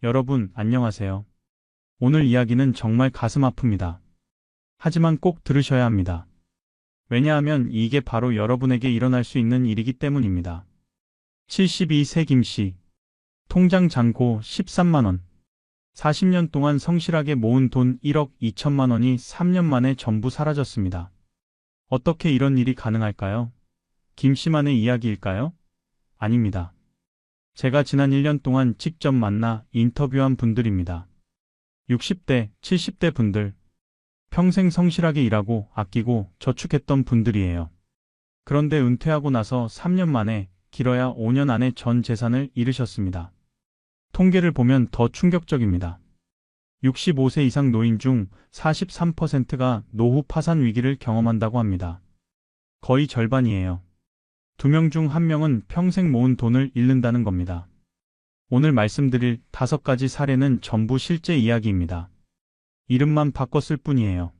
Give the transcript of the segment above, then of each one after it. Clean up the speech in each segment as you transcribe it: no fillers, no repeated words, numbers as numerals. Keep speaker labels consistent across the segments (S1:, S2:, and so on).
S1: 여러분, 안녕하세요. 오늘 이야기는 정말 가슴 아픕니다. 하지만 꼭 들으셔야 합니다. 왜냐하면 이게 바로 여러분에게 일어날 수 있는 일이기 때문입니다. 72세 김씨. 통장 잔고 13만원. 40년 동안 성실하게 모은 돈 1억 2천만 원이 3년 만에 전부 사라졌습니다. 어떻게 이런 일이 가능할까요? 김씨만의 이야기일까요? 아닙니다. 제가 지난 1년 동안 직접 만나 인터뷰한 분들입니다. 60대, 70대 분들. 평생 성실하게 일하고 아끼고 저축했던 분들이에요. 그런데 은퇴하고 나서 3년 만에, 길어야 5년 안에 전 재산을 잃으셨습니다. 통계를 보면 더 충격적입니다. 65세 이상 노인 중 43%가 노후 파산 위기를 경험한다고 합니다. 거의 절반이에요. 2명 중 1명은 평생 모은 돈을 잃는다는 겁니다. 오늘 말씀드릴 5가지 사례는 전부 실제 이야기입니다. 이름만 바꿨을 뿐이에요.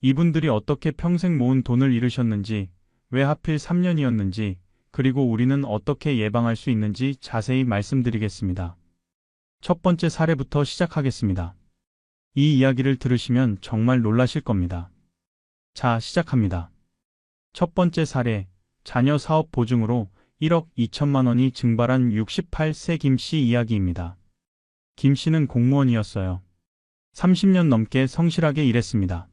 S1: 이분들이 어떻게 평생 모은 돈을 잃으셨는지, 왜 하필 3년이었는지, 그리고 우리는 어떻게 예방할 수 있는지 자세히 말씀드리겠습니다. 첫 번째 사례부터 시작하겠습니다. 이 이야기를 들으시면 정말 놀라실 겁니다. 자, 시작합니다. 첫 번째 사례, 자녀 사업 보증으로 1억 2천만 원이 증발한 68세 김씨 이야기입니다. 김씨는 공무원이었어요. 30년 넘게 성실하게 일했습니다.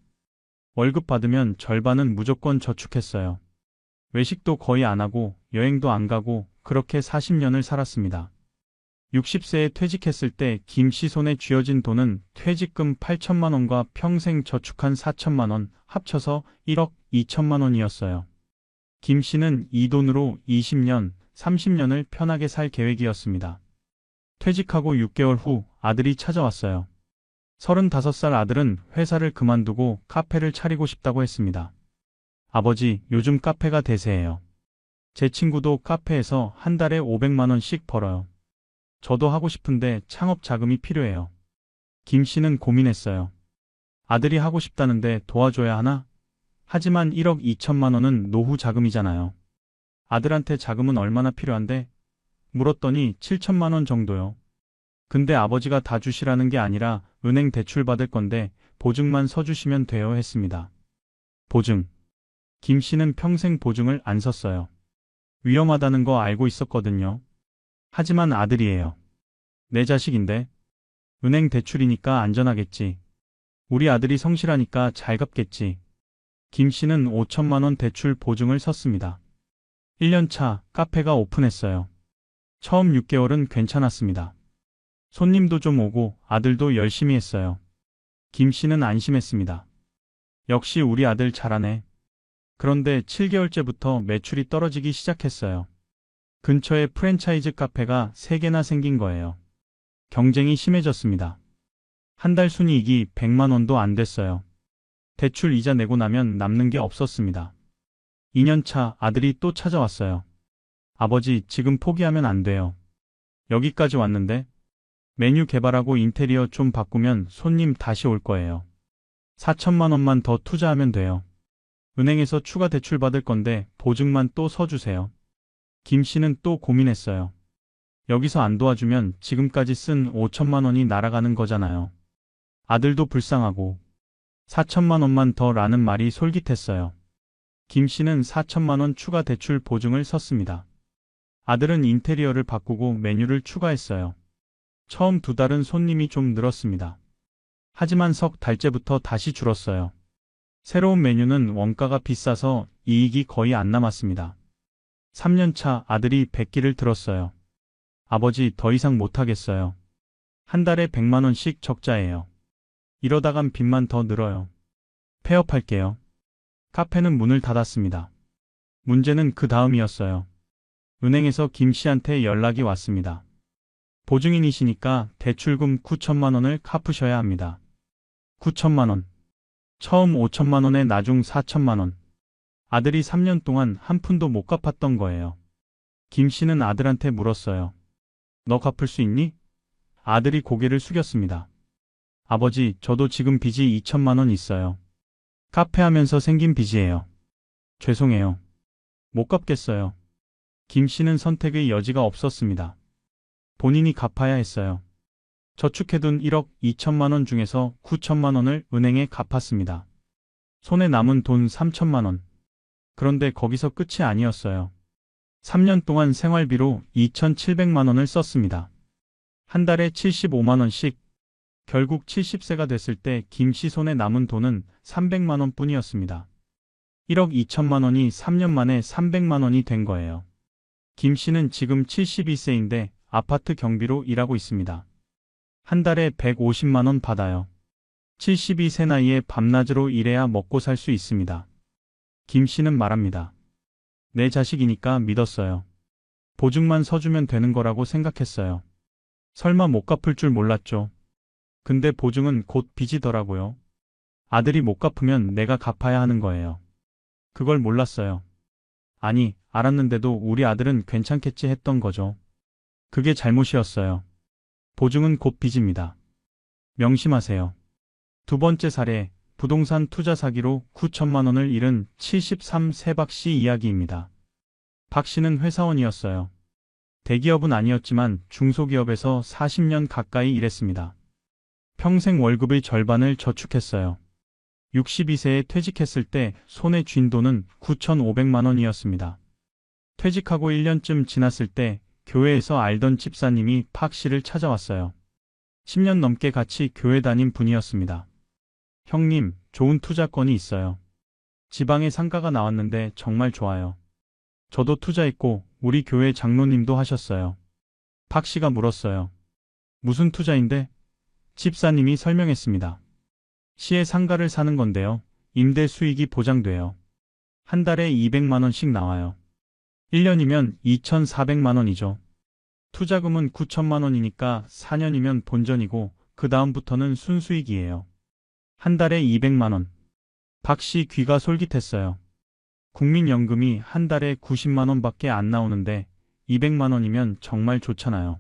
S1: 월급 받으면 절반은 무조건 저축했어요. 외식도 거의 안 하고 여행도 안 가고 그렇게 40년을 살았습니다. 60세에 퇴직했을 때 김씨 손에 쥐어진 돈은 퇴직금 8천만 원과 평생 저축한 4천만 원 합쳐서 1억 2천만 원이었어요. 김씨는 이 돈으로 20년, 30년을 편하게 살 계획이었습니다. 퇴직하고 6개월 후 아들이 찾아왔어요. 35살 아들은 회사를 그만두고 카페를 차리고 싶다고 했습니다. 아버지, 요즘 카페가 대세예요. 제 친구도 카페에서 한 달에 500만 원씩 벌어요. 저도 하고 싶은데 창업 자금이 필요해요. 김씨는 고민했어요. 아들이 하고 싶다는데 도와줘야 하나? 하지만 1억 2천만 원은 노후 자금이잖아요. 아들한테 자금은 얼마나 필요한데? 물었더니 7천만 원 정도요. 근데 아버지가 다 주시라는 게 아니라 은행 대출 받을 건데 보증만 서주시면 돼요 했습니다. 보증. 김씨는 평생 보증을 안 섰어요. 위험하다는 거 알고 있었거든요. 하지만 아들이에요. 내 자식인데. 은행 대출이니까 안전하겠지. 우리 아들이 성실하니까 잘 갚겠지. 김씨는 5천만 원 대출 보증을 섰습니다. 1년 차 카페가 오픈했어요. 처음 6개월은 괜찮았습니다. 손님도 좀 오고 아들도 열심히 했어요. 김씨는 안심했습니다. 역시 우리 아들 잘하네. 그런데 7개월째부터 매출이 떨어지기 시작했어요. 근처에 프랜차이즈 카페가 3개나 생긴 거예요. 경쟁이 심해졌습니다. 한 달 순이익이 100만 원도 안 됐어요. 대출 이자 내고 나면 남는 게 없었습니다. 2년 차 아들이 또 찾아왔어요. 아버지, 지금 포기하면 안 돼요. 여기까지 왔는데 메뉴 개발하고 인테리어 좀 바꾸면 손님 다시 올 거예요. 4천만 원만 더 투자하면 돼요. 은행에서 추가 대출 받을 건데 보증만 또 서주세요. 김씨는 또 고민했어요. 여기서 안 도와주면 지금까지 쓴 5천만 원이 날아가는 거잖아요. 아들도 불쌍하고 4천만 원만 더 라는 말이 솔깃했어요. 김씨는 4천만 원 추가 대출 보증을 섰습니다. 아들은 인테리어를 바꾸고 메뉴를 추가했어요. 처음 2달은 손님이 좀 늘었습니다. 하지만 석 달째부터 다시 줄었어요. 새로운 메뉴는 원가가 비싸서 이익이 거의 안 남았습니다. 3년 차 아들이 백기를 들었어요. 아버지, 더 이상 못하겠어요. 한 달에 100만 원씩 적자예요. 이러다간 빚만 더 늘어요. 폐업할게요. 카페는 문을 닫았습니다. 문제는 그 다음이었어요. 은행에서 김씨한테 연락이 왔습니다. 보증인이시니까 대출금 9천만 원을 갚으셔야 합니다. 9천만 원. 처음 5천만 원에 나중 4천만 원. 아들이 3년 동안 한 푼도 못 갚았던 거예요. 김씨는 아들한테 물었어요. 너 갚을 수 있니? 아들이 고개를 숙였습니다. 아버지, 저도 지금 빚이 2천만 원 있어요. 카페 하면서 생긴 빚이에요. 죄송해요. 못 갚겠어요. 김씨는 선택의 여지가 없었습니다. 본인이 갚아야 했어요. 저축해둔 1억 2천만 원 중에서 9천만 원을 은행에 갚았습니다. 손에 남은 돈 3천만 원. 그런데 거기서 끝이 아니었어요. 3년 동안 생활비로 2,700만 원을 썼습니다. 한 달에 75만 원씩. 결국 70세가 됐을 때 김 씨 손에 남은 돈은 300만 원 뿐이었습니다. 1억 2천만 원이 3년 만에 300만 원이 된 거예요. 김 씨는 지금 72세인데 아파트 경비로 일하고 있습니다. 한 달에 150만 원 받아요. 72세 나이에 밤낮으로 일해야 먹고 살 수 있습니다. 김 씨는 말합니다. 내 자식이니까 믿었어요. 보증만 서주면 되는 거라고 생각했어요. 설마 못 갚을 줄 몰랐죠. 근데 보증은 곧 빚이더라고요. 아들이 못 갚으면 내가 갚아야 하는 거예요. 그걸 몰랐어요. 아니, 알았는데도 우리 아들은 괜찮겠지 했던 거죠. 그게 잘못이었어요. 보증은 곧 빚입니다. 명심하세요. 두 번째 사례, 부동산 투자 사기로 9천만 원을 잃은 73세 박 씨 이야기입니다. 박 씨는 회사원이었어요. 대기업은 아니었지만 중소기업에서 40년 가까이 일했습니다. 평생 월급의 절반을 저축했어요. 62세에 퇴직했을 때 손에 쥔 돈은 9,500만 원이었습니다. 퇴직하고 1년쯤 지났을 때 교회에서 알던 집사님이 박 씨를 찾아왔어요. 10년 넘게 같이 교회 다닌 분이었습니다. 형님, 좋은 투자건이 있어요. 지방에 상가가 나왔는데 정말 좋아요. 저도 투자했고 우리 교회 장로님도 하셨어요. 박 씨가 물었어요. 무슨 투자인데? 집사님이 설명했습니다. 시에 상가를 사는 건데요. 임대 수익이 보장돼요. 한 달에 200만 원씩 나와요. 1년이면 2,400만 원이죠. 투자금은 9천만 원이니까 4년이면 본전이고 그 다음부터는 순수익이에요. 한 달에 200만 원. 박 씨 귀가 솔깃했어요. 국민연금이 한 달에 90만 원밖에 안 나오는데 200만 원이면 정말 좋잖아요.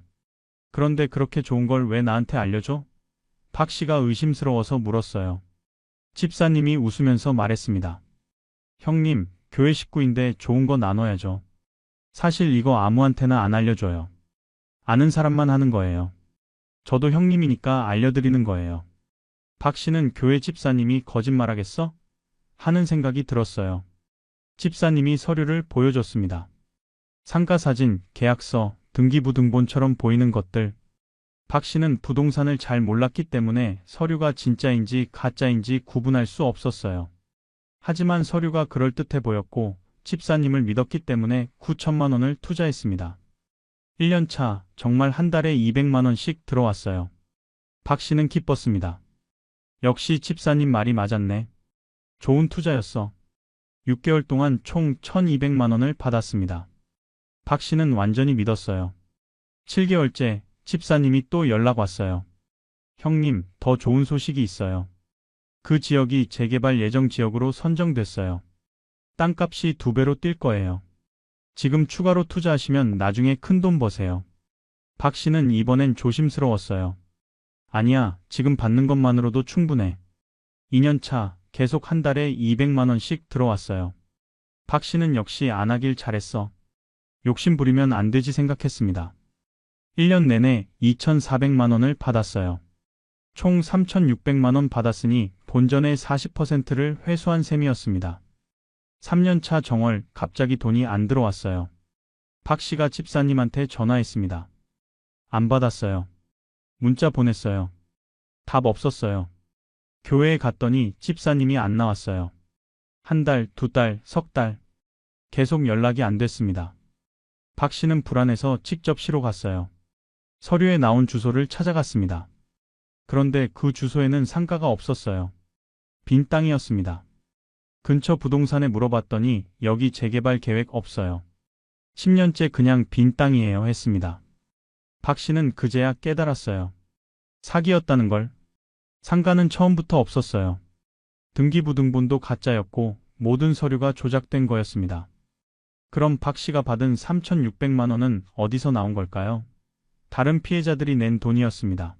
S1: 그런데 그렇게 좋은 걸 왜 나한테 알려줘? 박 씨가 의심스러워서 물었어요. 집사님이 웃으면서 말했습니다. 형님, 교회 식구인데 좋은 거 나눠야죠. 사실 이거 아무한테나 안 알려줘요. 아는 사람만 하는 거예요. 저도 형님이니까 알려드리는 거예요. 박 씨는 교회 집사님이 거짓말하겠어? 하는 생각이 들었어요. 집사님이 서류를 보여줬습니다. 상가 사진, 계약서, 등기부등본처럼 보이는 것들. 박 씨는 부동산을 잘 몰랐기 때문에 서류가 진짜인지 가짜인지 구분할 수 없었어요. 하지만 서류가 그럴듯해 보였고 집사님을 믿었기 때문에 9천만 원을 투자했습니다. 1년 차 정말 한 달에 200만 원씩 들어왔어요. 박 씨는 기뻤습니다. 역시 집사님 말이 맞았네. 좋은 투자였어. 6개월 동안 총 1,200만 원을 받았습니다. 박 씨는 완전히 믿었어요. 7개월째 집사님이 또 연락 왔어요. 형님, 더 좋은 소식이 있어요. 그 지역이 재개발 예정 지역으로 선정됐어요. 땅값이 2배로 뛸 거예요. 지금 추가로 투자하시면 나중에 큰돈 버세요. 박 씨는 이번엔 조심스러웠어요. 아니야, 지금 받는 것만으로도 충분해. 2년 차 계속 한 달에 200만 원씩 들어왔어요. 박 씨는 역시 안 하길 잘했어. 욕심 부리면 안 되지 생각했습니다. 1년 내내 2,400만 원을 받았어요. 총 3,600만 원 받았으니 본전의 40%를 회수한 셈이었습니다. 3년 차 정월 갑자기 돈이 안 들어왔어요. 박 씨가 집사님한테 전화했습니다. 안 받았어요. 문자 보냈어요. 답 없었어요. 교회에 갔더니 집사님이 안 나왔어요. 한 달, 2달, 석 달. 계속 연락이 안 됐습니다. 박 씨는 불안해서 직접 시로 갔어요. 서류에 나온 주소를 찾아갔습니다. 그런데 그 주소에는 상가가 없었어요. 빈 땅이었습니다. 근처 부동산에 물어봤더니 여기 재개발 계획 없어요. 10년째 그냥 빈 땅이에요 했습니다. 박 씨는 그제야 깨달았어요. 사기였다는 걸. 상가는 처음부터 없었어요. 등기부등본도 가짜였고 모든 서류가 조작된 거였습니다. 그럼 박 씨가 받은 3,600만 원은 어디서 나온 걸까요? 다른 피해자들이 낸 돈이었습니다.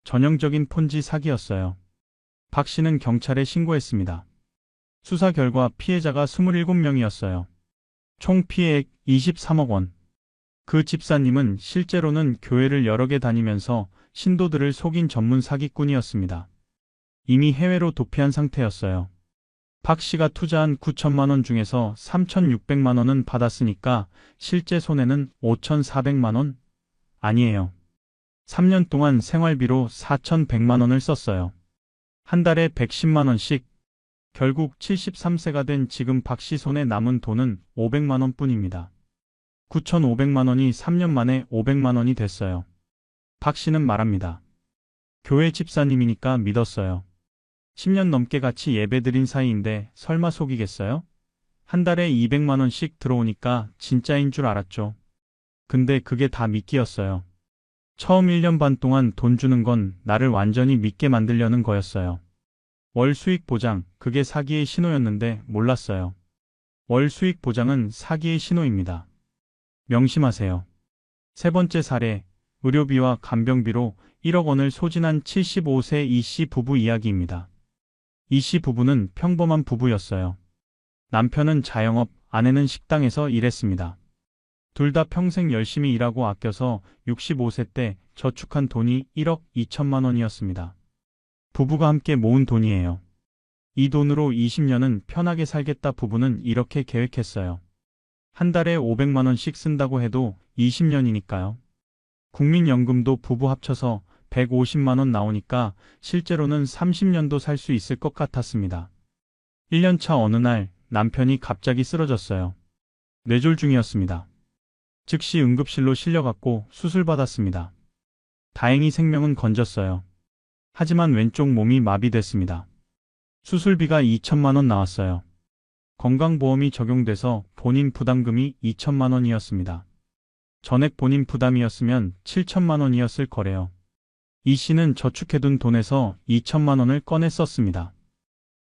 S1: 전형적인 폰지 사기였어요. 박 씨는 경찰에 신고했습니다. 수사 결과 피해자가 27명이었어요. 총 피해액 23억 원. 그 집사님은 실제로는 교회를 여러 개 다니면서 신도들을 속인 전문 사기꾼이었습니다. 이미 해외로 도피한 상태였어요. 박 씨가 투자한 9천만 원 중에서 3,600만 원은 받았으니까 실제 손해는 5,400만 원? 아니에요. 3년 동안 생활비로 4,100만 원을 썼어요. 한 달에 110만 원씩. 결국 73세가 된 지금 박 씨 손에 남은 돈은 500만 원 뿐입니다. 9,500만 원이 3년 만에 500만 원이 됐어요. 박 씨는 말합니다. 교회 집사님이니까 믿었어요. 10년 넘게 같이 예배드린 사이인데 설마 속이겠어요? 한 달에 200만 원씩 들어오니까 진짜인 줄 알았죠. 근데 그게 다 미끼였어요. 처음 1년 반 동안 돈 주는 건 나를 완전히 믿게 만들려는 거였어요. 월 수익 보장, 그게 사기의 신호였는데 몰랐어요. 월 수익 보장은 사기의 신호입니다. 명심하세요. 세 번째 사례, 의료비와 간병비로 1억 원을 소진한 75세 이 씨 부부 이야기입니다. 이 씨 부부는 평범한 부부였어요. 남편은 자영업, 아내는 식당에서 일했습니다. 둘 다 평생 열심히 일하고 아껴서 65세 때 저축한 돈이 1억 2천만 원이었습니다. 부부가 함께 모은 돈이에요. 이 돈으로 20년은 편하게 살겠다 부부는 이렇게 계획했어요. 한 달에 500만 원씩 쓴다고 해도 20년이니까요. 국민연금도 부부 합쳐서 150만 원 나오니까 실제로는 30년도 살 수 있을 것 같았습니다. 1년 차 어느 날 남편이 갑자기 쓰러졌어요. 뇌졸 중이었습니다. 즉시 응급실로 실려갔고 수술받았습니다. 다행히 생명은 건졌어요. 하지만 왼쪽 몸이 마비됐습니다. 수술비가 2천만 원 나왔어요. 건강보험이 적용돼서 본인 부담금이 2천만 원이었습니다. 전액 본인 부담이었으면 7천만 원이었을 거래요. 이 씨는 저축해둔 돈에서 2천만 원을 꺼내 썼습니다.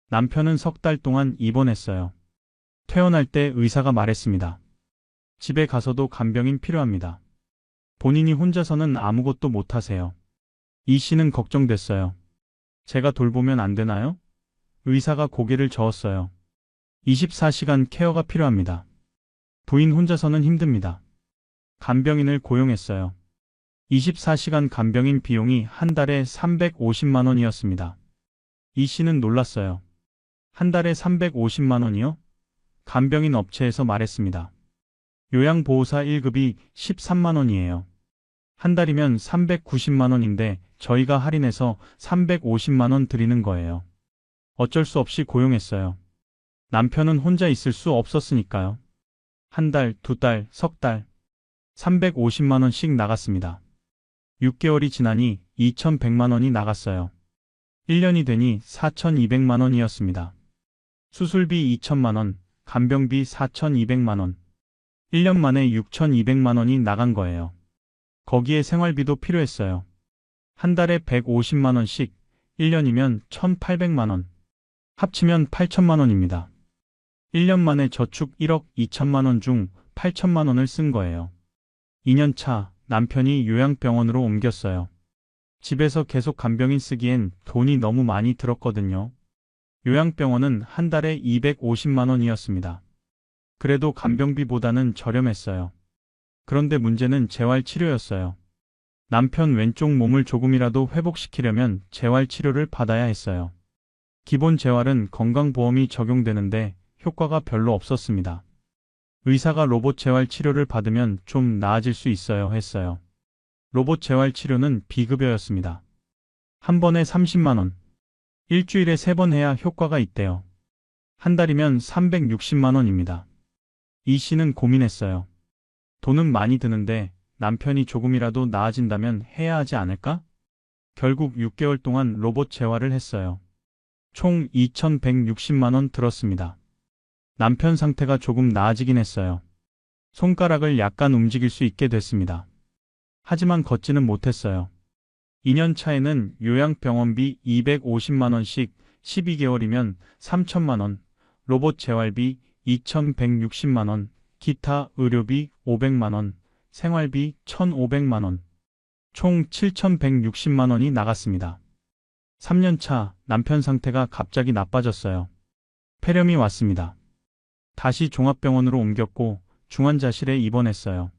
S1: 남편은 석 달 동안 입원했어요. 퇴원할 때 의사가 말했습니다. 집에 가서도 간병인 필요합니다. 본인이 혼자서는 아무것도 못하세요. 이 씨는 걱정됐어요. 제가 돌보면 안 되나요? 의사가 고개를 저었어요. 24시간 케어가 필요합니다. 부인 혼자서는 힘듭니다. 간병인을 고용했어요. 24시간 간병인 비용이 한 달에 350만 원이었습니다. 이 씨는 놀랐어요. 한 달에 350만 원이요? 간병인 업체에서 말했습니다. 요양보호사 1급이 13만 원이에요. 한 달이면 390만 원인데 저희가 할인해서 350만 원 드리는 거예요. 어쩔 수 없이 고용했어요. 남편은 혼자 있을 수 없었으니까요. 한 달, 두 달, 석 달, 350만 원씩 나갔습니다. 6개월이 지나니 2,100만 원이 나갔어요. 1년이 되니 4,200만 원이었습니다. 수술비 2천만 원, 간병비 4,200만 원. 1년 만에 6,200만 원이 나간 거예요. 거기에 생활비도 필요했어요. 한 달에 150만 원씩, 1년이면 1,800만 원. 합치면 8천만 원입니다. 1년 만에 저축 1억 2천만 원 중 8천만 원을 쓴 거예요. 2년 차 남편이 요양병원으로 옮겼어요. 집에서 계속 간병인 쓰기엔 돈이 너무 많이 들었거든요. 요양병원은 한 달에 250만 원이었습니다. 그래도 간병비보다는 저렴했어요. 그런데 문제는 재활치료였어요. 남편 왼쪽 몸을 조금이라도 회복시키려면 재활치료를 받아야 했어요. 기본 재활은 건강보험이 적용되는데 효과가 별로 없었습니다. 의사가 로봇 재활치료를 받으면 좀 나아질 수 있어요 했어요. 로봇 재활치료는 비급여였습니다. 한 번에 30만 원. 일주일에 3번 해야 효과가 있대요. 한 달이면 360만 원입니다. 이 씨는 고민했어요. 돈은 많이 드는데 남편이 조금이라도 나아진다면 해야 하지 않을까? 결국 6개월 동안 로봇 재활을 했어요. 총 2,160만 원 들었습니다. 남편 상태가 조금 나아지긴 했어요. 손가락을 약간 움직일 수 있게 됐습니다. 하지만 걷지는 못했어요. 2년 차에는 요양병원비 250만 원씩 12개월이면 3천만 원, 로봇 재활비 2,160만 원, 기타 의료비 500만 원, 생활비 1,500만 원, 총 7,160만 원이 나갔습니다. 3년 차 남편 상태가 갑자기 나빠졌어요. 폐렴이 왔습니다. 다시 종합병원으로 옮겼고 중환자실에 입원했어요.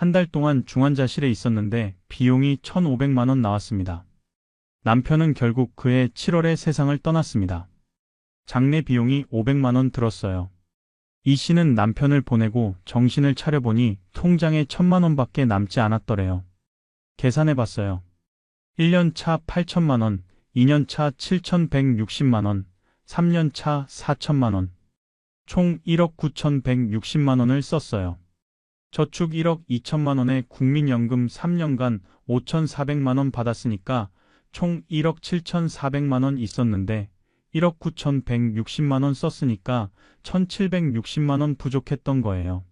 S1: 한 달 동안 중환자실에 있었는데 비용이 1,500만 원 나왔습니다. 남편은 결국 그해 7월에 세상을 떠났습니다. 장례 비용이 500만 원 들었어요. 이 씨는 남편을 보내고 정신을 차려보니 통장에 1,000만 원밖에 남지 않았더래요. 계산해봤어요. 1년 차 8천만 원, 2년 차 7,160만 원, 3년 차 4천만 원. 총 1억 9,160만 원을 썼어요. 저축 1억 2천만 원에 국민연금 3년간 5,400만 원 받았으니까 총 1억 7,400만 원 있었는데 1억 9,160만 원 썼으니까 1,760만 원 부족했던 거예요.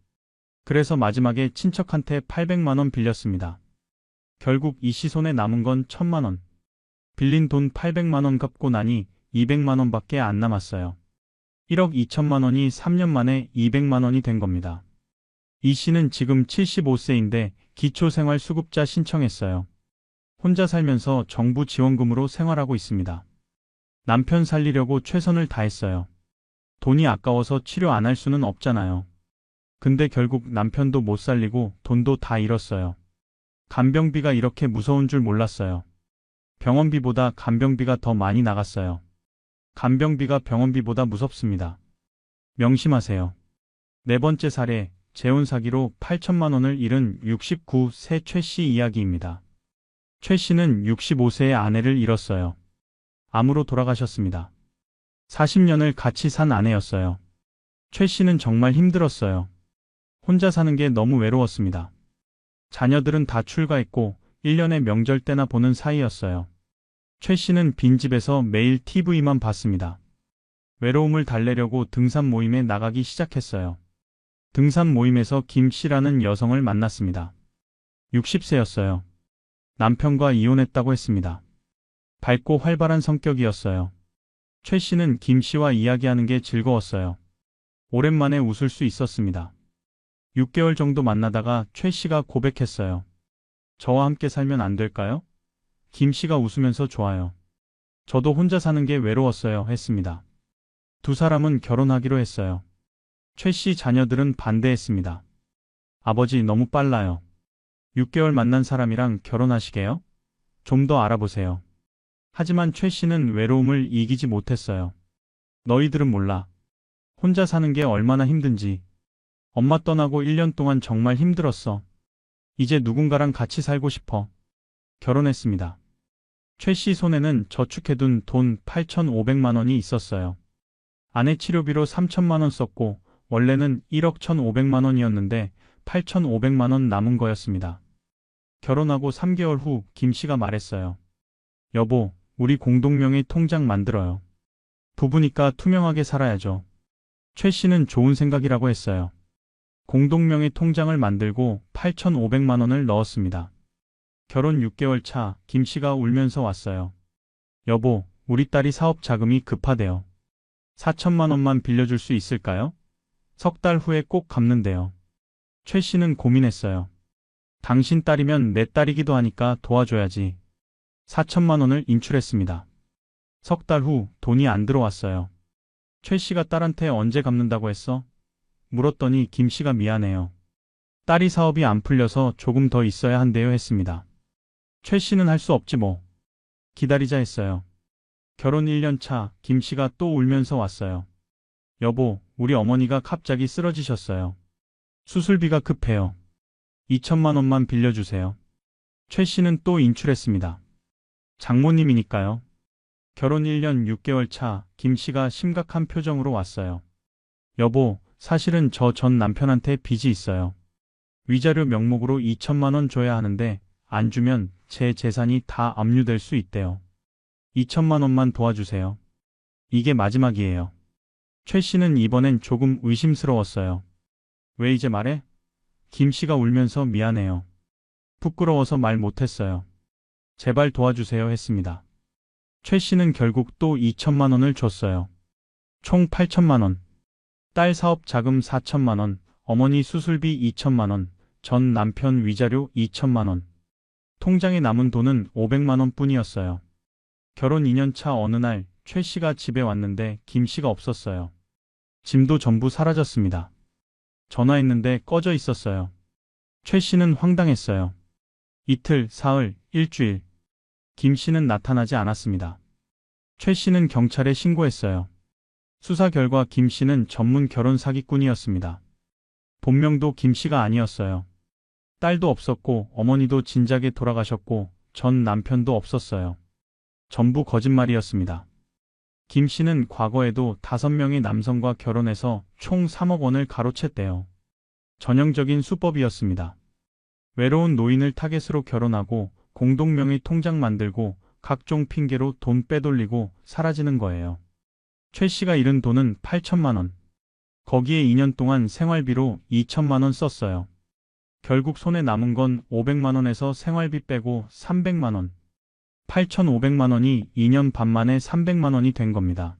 S1: 그래서 마지막에 친척한테 800만 원 빌렸습니다. 결국 이 씨 손에 남은 건 1,000만 원. 빌린 돈 800만 원 갚고 나니 200만 원밖에 안 남았어요. 1억 2천만 원이 3년 만에 200만 원이 된 겁니다. 이 씨는 지금 75세인데 기초생활수급자 신청했어요. 혼자 살면서 정부 지원금으로 생활하고 있습니다. 남편 살리려고 최선을 다했어요. 돈이 아까워서 치료 안 할 수는 없잖아요. 근데 결국 남편도 못 살리고 돈도 다 잃었어요. 간병비가 이렇게 무서운 줄 몰랐어요. 병원비보다 간병비가 더 많이 나갔어요. 간병비가 병원비보다 무섭습니다. 명심하세요. 네 번째 사례, 재혼 사기로 8천만 원을 잃은 69세 최 씨 이야기입니다. 최 씨는 65세의 아내를 잃었어요. 암으로 돌아가셨습니다. 40년을 같이 산 아내였어요. 최 씨는 정말 힘들었어요. 혼자 사는 게 너무 외로웠습니다. 자녀들은 다 출가했고 1년에 명절 때나 보는 사이였어요. 최 씨는 빈집에서 매일 TV만 봤습니다. 외로움을 달래려고 등산 모임에 나가기 시작했어요. 등산 모임에서 김 씨라는 여성을 만났습니다. 60세였어요. 남편과 이혼했다고 했습니다. 밝고 활발한 성격이었어요. 최 씨는 김 씨와 이야기하는 게 즐거웠어요. 오랜만에 웃을 수 있었습니다. 6개월 정도 만나다가 최 씨가 고백했어요. 저와 함께 살면 안 될까요? 김 씨가 웃으면서 좋아요. 저도 혼자 사는 게 외로웠어요. 했습니다. 두 사람은 결혼하기로 했어요. 최 씨 자녀들은 반대했습니다. 아버지 너무 빨라요. 6개월 만난 사람이랑 결혼하시게요? 좀 더 알아보세요. 하지만 최 씨는 외로움을 이기지 못했어요. 너희들은 몰라. 혼자 사는 게 얼마나 힘든지. 엄마 떠나고 1년 동안 정말 힘들었어. 이제 누군가랑 같이 살고 싶어. 결혼했습니다. 최 씨 손에는 저축해둔 돈 8,500만 원이 있었어요. 아내 치료비로 3천만 원 썼고 원래는 1억 1,500만 원이었는데 8,500만 원 남은 거였습니다. 결혼하고 3개월 후 김 씨가 말했어요. 여보, 우리 공동명의 통장 만들어요. 부부니까 투명하게 살아야죠. 최 씨는 좋은 생각이라고 했어요. 공동명의 통장을 만들고 8,500만 원을 넣었습니다. 결혼 6개월 차 김 씨가 울면서 왔어요. 여보, 우리 딸이 사업 자금이 급하대요. 4천만 원만 빌려줄 수 있을까요? 석 달 후에 꼭 갚는데요. 최 씨는 고민했어요. 당신 딸이면 내 딸이기도 하니까 도와줘야지. 4천만 원을 인출했습니다. 석 달 후 돈이 안 들어왔어요. 최 씨가 딸한테 언제 갚는다고 했어? 물었더니 김 씨가 미안해요. 딸이 사업이 안 풀려서 조금 더 있어야 한대요 했습니다. 최 씨는 할 수 없지 뭐. 기다리자 했어요. 결혼 1년 차 김 씨가 또 울면서 왔어요. 여보, 우리 어머니가 갑자기 쓰러지셨어요. 수술비가 급해요. 2천만 원만 빌려주세요. 최 씨는 또 인출했습니다. 장모님이니까요. 결혼 1년 6개월 차 김 씨가 심각한 표정으로 왔어요. 여보, 사실은 저 전 남편한테 빚이 있어요. 위자료 명목으로 2천만 원 줘야 하는데 안 주면 제 재산이 다 압류될 수 있대요. 2천만 원만 도와주세요. 이게 마지막이에요. 최 씨는 이번엔 조금 의심스러웠어요. 왜 이제 말해? 김 씨가 울면서 미안해요. 부끄러워서 말 못했어요. 제발 도와주세요 했습니다. 최 씨는 결국 또 2천만 원을 줬어요. 총 8천만 원. 딸 사업 자금 4천만 원, 어머니 수술비 2천만 원, 전 남편 위자료 2천만 원. 통장에 남은 돈은 500만 원 뿐이었어요. 결혼 2년 차 어느 날 최 씨가 집에 왔는데 김 씨가 없었어요. 짐도 전부 사라졌습니다. 전화했는데 꺼져 있었어요. 최 씨는 황당했어요. 이틀, 사흘, 일주일. 김 씨는 나타나지 않았습니다. 최 씨는 경찰에 신고했어요. 수사 결과 김 씨는 전문 결혼 사기꾼이었습니다. 본명도 김 씨가 아니었어요. 딸도 없었고 어머니도 진작에 돌아가셨고 전 남편도 없었어요. 전부 거짓말이었습니다. 김 씨는 과거에도 5명의 남성과 결혼해서 총 3억 원을 가로챘대요. 전형적인 수법이었습니다. 외로운 노인을 타겟으로 결혼하고 공동명의 통장 만들고 각종 핑계로 돈 빼돌리고 사라지는 거예요. 최 씨가 잃은 돈은 8천만 원. 거기에 2년 동안 생활비로 2천만 원 썼어요. 결국 손에 남은 건 500만 원에서 생활비 빼고 300만 원. 8,500만 원이 2년 반 만에 300만 원이 된 겁니다.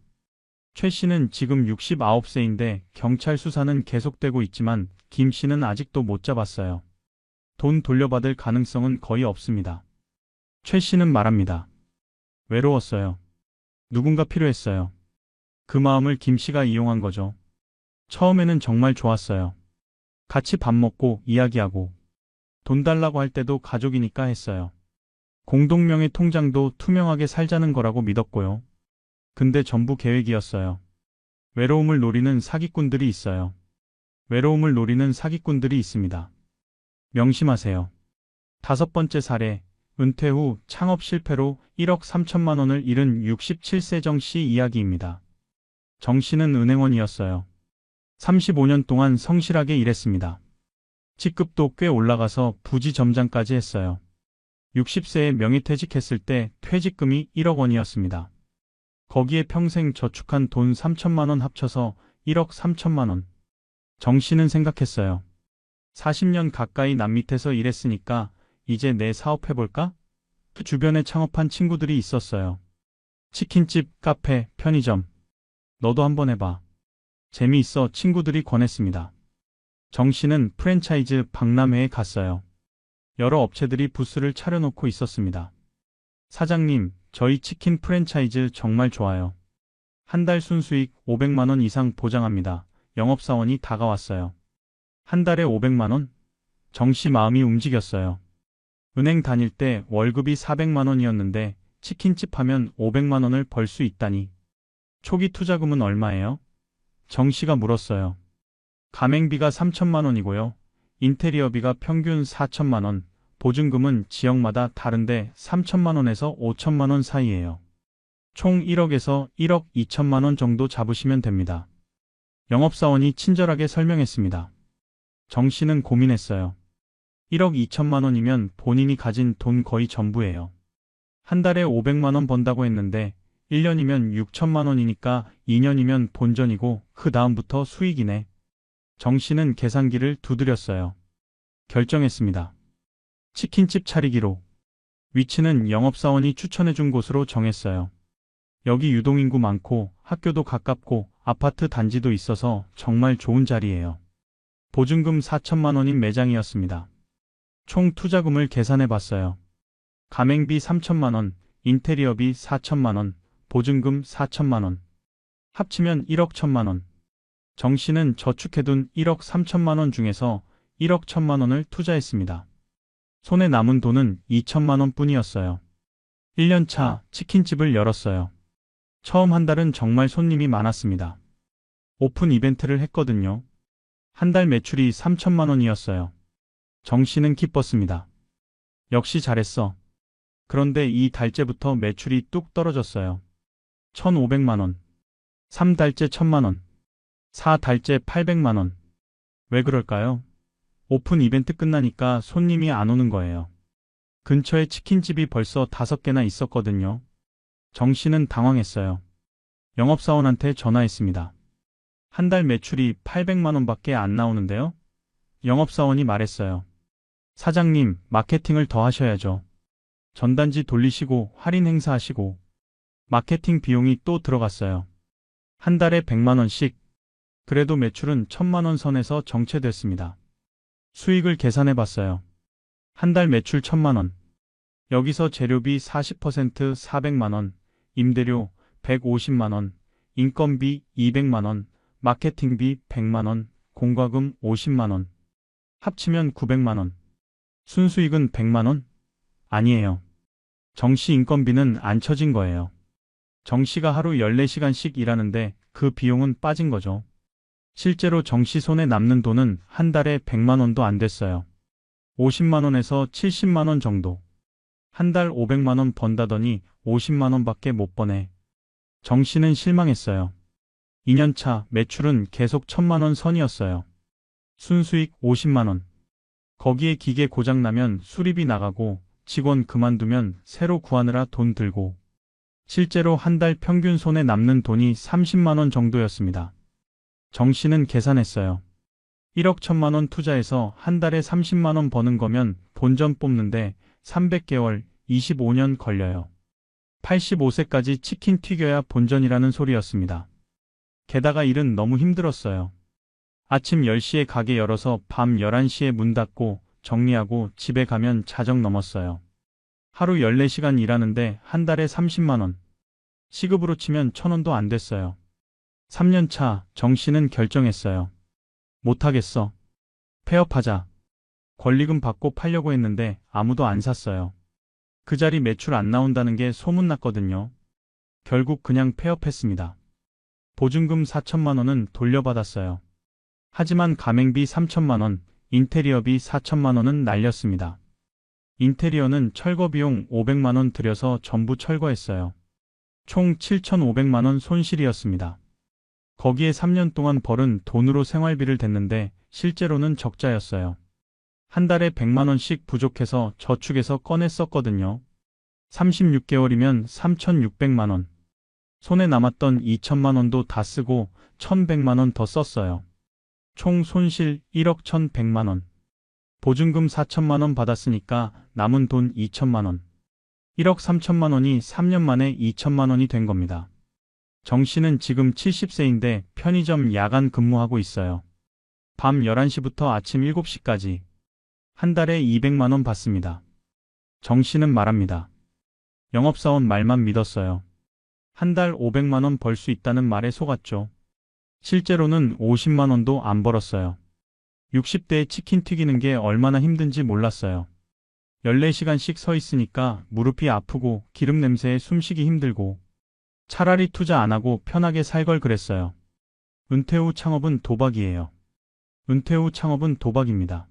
S1: 최 씨는 지금 69세인데 경찰 수사는 계속되고 있지만 김 씨는 아직도 못 잡았어요. 돈 돌려받을 가능성은 거의 없습니다. 최 씨는 말합니다. 외로웠어요. 누군가 필요했어요. 그 마음을 김 씨가 이용한 거죠. 처음에는 정말 좋았어요. 같이 밥 먹고 이야기하고 돈 달라고 할 때도 가족이니까 했어요. 공동명의 통장도 투명하게 살자는 거라고 믿었고요. 근데 전부 계획이었어요. 외로움을 노리는 사기꾼들이 있어요. 외로움을 노리는 사기꾼들이 있습니다. 명심하세요. 5번째 사례, 은퇴 후 창업 실패로 1억 3천만 원을 잃은 67세 정 씨 이야기입니다. 정 씨는 은행원이었어요. 35년 동안 성실하게 일했습니다. 직급도 꽤 올라가서 부지 점장까지 했어요. 60세에 명의퇴직했을 때 퇴직금이 1억 원이었습니다. 거기에 평생 저축한 돈 3천만 원 합쳐서 1억 3천만 원. 정 씨는 생각했어요. 40년 가까이 남 밑에서 일했으니까 이제 내 사업해볼까? 그 주변에 창업한 친구들이 있었어요. 치킨집, 카페, 편의점. 너도 한번 해봐. 재미있어 친구들이 권했습니다. 정 씨는 프랜차이즈 박람회에 갔어요. 여러 업체들이 부스를 차려놓고 있었습니다. 사장님, 저희 치킨 프랜차이즈 정말 좋아요. 한 달 순수익 500만 원 이상 보장합니다. 영업사원이 다가왔어요. 한 달에 500만 원? 정 씨 마음이 움직였어요. 은행 다닐 때 월급이 400만 원이었는데 치킨집 하면 500만 원을 벌 수 있다니. 초기 투자금은 얼마예요? 정 씨가 물었어요. 가맹비가 3천만 원이고요. 인테리어비가 평균 4천만 원, 보증금은 지역마다 다른데 3천만 원에서 5천만 원 사이예요. 총 1억에서 1억 2천만 원 정도 잡으시면 됩니다. 영업사원이 친절하게 설명했습니다. 정 씨는 고민했어요. 1억 2천만 원이면 본인이 가진 돈 거의 전부예요. 한 달에 500만 원 번다고 했는데 1년이면 6천만 원이니까 2년이면 본전이고 그 다음부터 수익이네. 정 씨는 계산기를 두드렸어요. 결정했습니다. 치킨집 차리기로. 위치는 영업사원이 추천해준 곳으로 정했어요. 여기 유동인구 많고 학교도 가깝고 아파트 단지도 있어서 정말 좋은 자리예요. 보증금 4천만 원인 매장이었습니다. 총 투자금을 계산해봤어요. 가맹비 3천만 원, 인테리어비 4천만 원, 보증금 4천만 원. 합치면 1억 1천만 원. 정 씨는 저축해둔 1억 3천만 원 중에서 1억 1천만 원을 투자했습니다. 손에 남은 돈은 2천만 원 뿐이었어요. 1년 차 치킨집을 열었어요. 처음 한 달은 정말 손님이 많았습니다. 오픈 이벤트를 했거든요. 한 달 매출이 3천만 원이었어요. 정 씨는 기뻤습니다. 역시 잘했어. 그런데 이 달째부터 매출이 뚝 떨어졌어요. 1,500만 원. 3달째 1,000만 원. 4달째 800만 원. 왜 그럴까요? 오픈 이벤트 끝나니까 손님이 안 오는 거예요. 근처에 치킨집이 벌써 5개나 있었거든요. 정 씨는 당황했어요. 영업사원한테 전화했습니다. 한 달 매출이 800만 원밖에 안 나오는데요? 영업사원이 말했어요. 사장님, 마케팅을 더 하셔야죠. 전단지 돌리시고 할인 행사하시고. 마케팅 비용이 또 들어갔어요. 한 달에 100만 원씩. 그래도 매출은 1,000만 원 선에서 정체됐습니다. 수익을 계산해봤어요. 한 달 매출 1,000만 원. 여기서 재료비 40% 400만 원, 임대료 150만 원, 인건비 200만 원, 마케팅비 100만 원, 공과금 50만 원. 합치면 900만 원. 순수익은 100만 원? 아니에요. 정씨 인건비는 안 쳐진 거예요. 정씨가 하루 14시간씩 일하는데 그 비용은 빠진 거죠. 실제로 정씨 손에 남는 돈은 한 달에 100만 원도 안 됐어요. 50만 원에서 70만 원 정도. 한 달 500만 원 번다더니 50만 원밖에 못 버네. 정씨는 실망했어요. 2년차 매출은 계속 1000만 원 선이었어요. 순수익 50만 원. 거기에 기계 고장 나면 수리비 나가고 직원 그만두면 새로 구하느라 돈 들고. 실제로 한 달 평균 손에 남는 돈이 30만 원 정도였습니다. 정씨는 계산했어요. 1억 1000만 원 투자해서 한 달에 30만 원 버는 거면 본전 뽑는데 300개월, 25년 걸려요. 85세까지 치킨 튀겨야 본전이라는 소리였습니다. 게다가 일은 너무 힘들었어요. 아침 10시에 가게 열어서 밤 11시에 문 닫고 정리하고 집에 가면 자정 넘었어요. 하루 14시간 일하는데 한 달에 30만 원. 시급으로 치면 1000원도 안 됐어요. 3년 차 정씨는 결정했어요. 못하겠어. 폐업하자. 권리금 받고 팔려고 했는데 아무도 안 샀어요. 그 자리 매출 안 나온다는 게 소문났거든요. 결국 그냥 폐업했습니다. 보증금 4천만 원은 돌려받았어요. 하지만 가맹비 3천만 원, 인테리어비 4천만 원은 날렸습니다. 인테리어는 철거 비용 500만 원 들여서 전부 철거했어요. 총 7,500만 원 손실이었습니다. 거기에 3년 동안 벌은 돈으로 생활비를 댔는데 실제로는 적자였어요. 한 달에 100만 원씩 부족해서 저축해서 꺼냈었거든요. 36개월이면 3,600만 원. 손에 남았던 2천만 원도 다 쓰고 1,100만 원 더 썼어요. 총 손실 1억 1,100만 원. 보증금 4천만 원 받았으니까 남은 돈 2천만 원. 1억 3천만 원이 3년 만에 2천만 원이 된 겁니다. 정씨는 지금 70세인데 편의점 야간 근무하고 있어요. 밤 11시부터 아침 7시까지. 한 달에 200만 원 받습니다. 정씨는 말합니다. 영업사원 말만 믿었어요. 한 달 500만 원 벌 수 있다는 말에 속았죠. 실제로는 50만 원도 안 벌었어요. 60대에 치킨 튀기는 게 얼마나 힘든지 몰랐어요. 14시간씩 서 있으니까 무릎이 아프고 기름 냄새에 숨쉬기 힘들고 차라리 투자 안 하고 편하게 살 걸 그랬어요. 은퇴 후 창업은 도박이에요. 은퇴 후 창업은 도박입니다.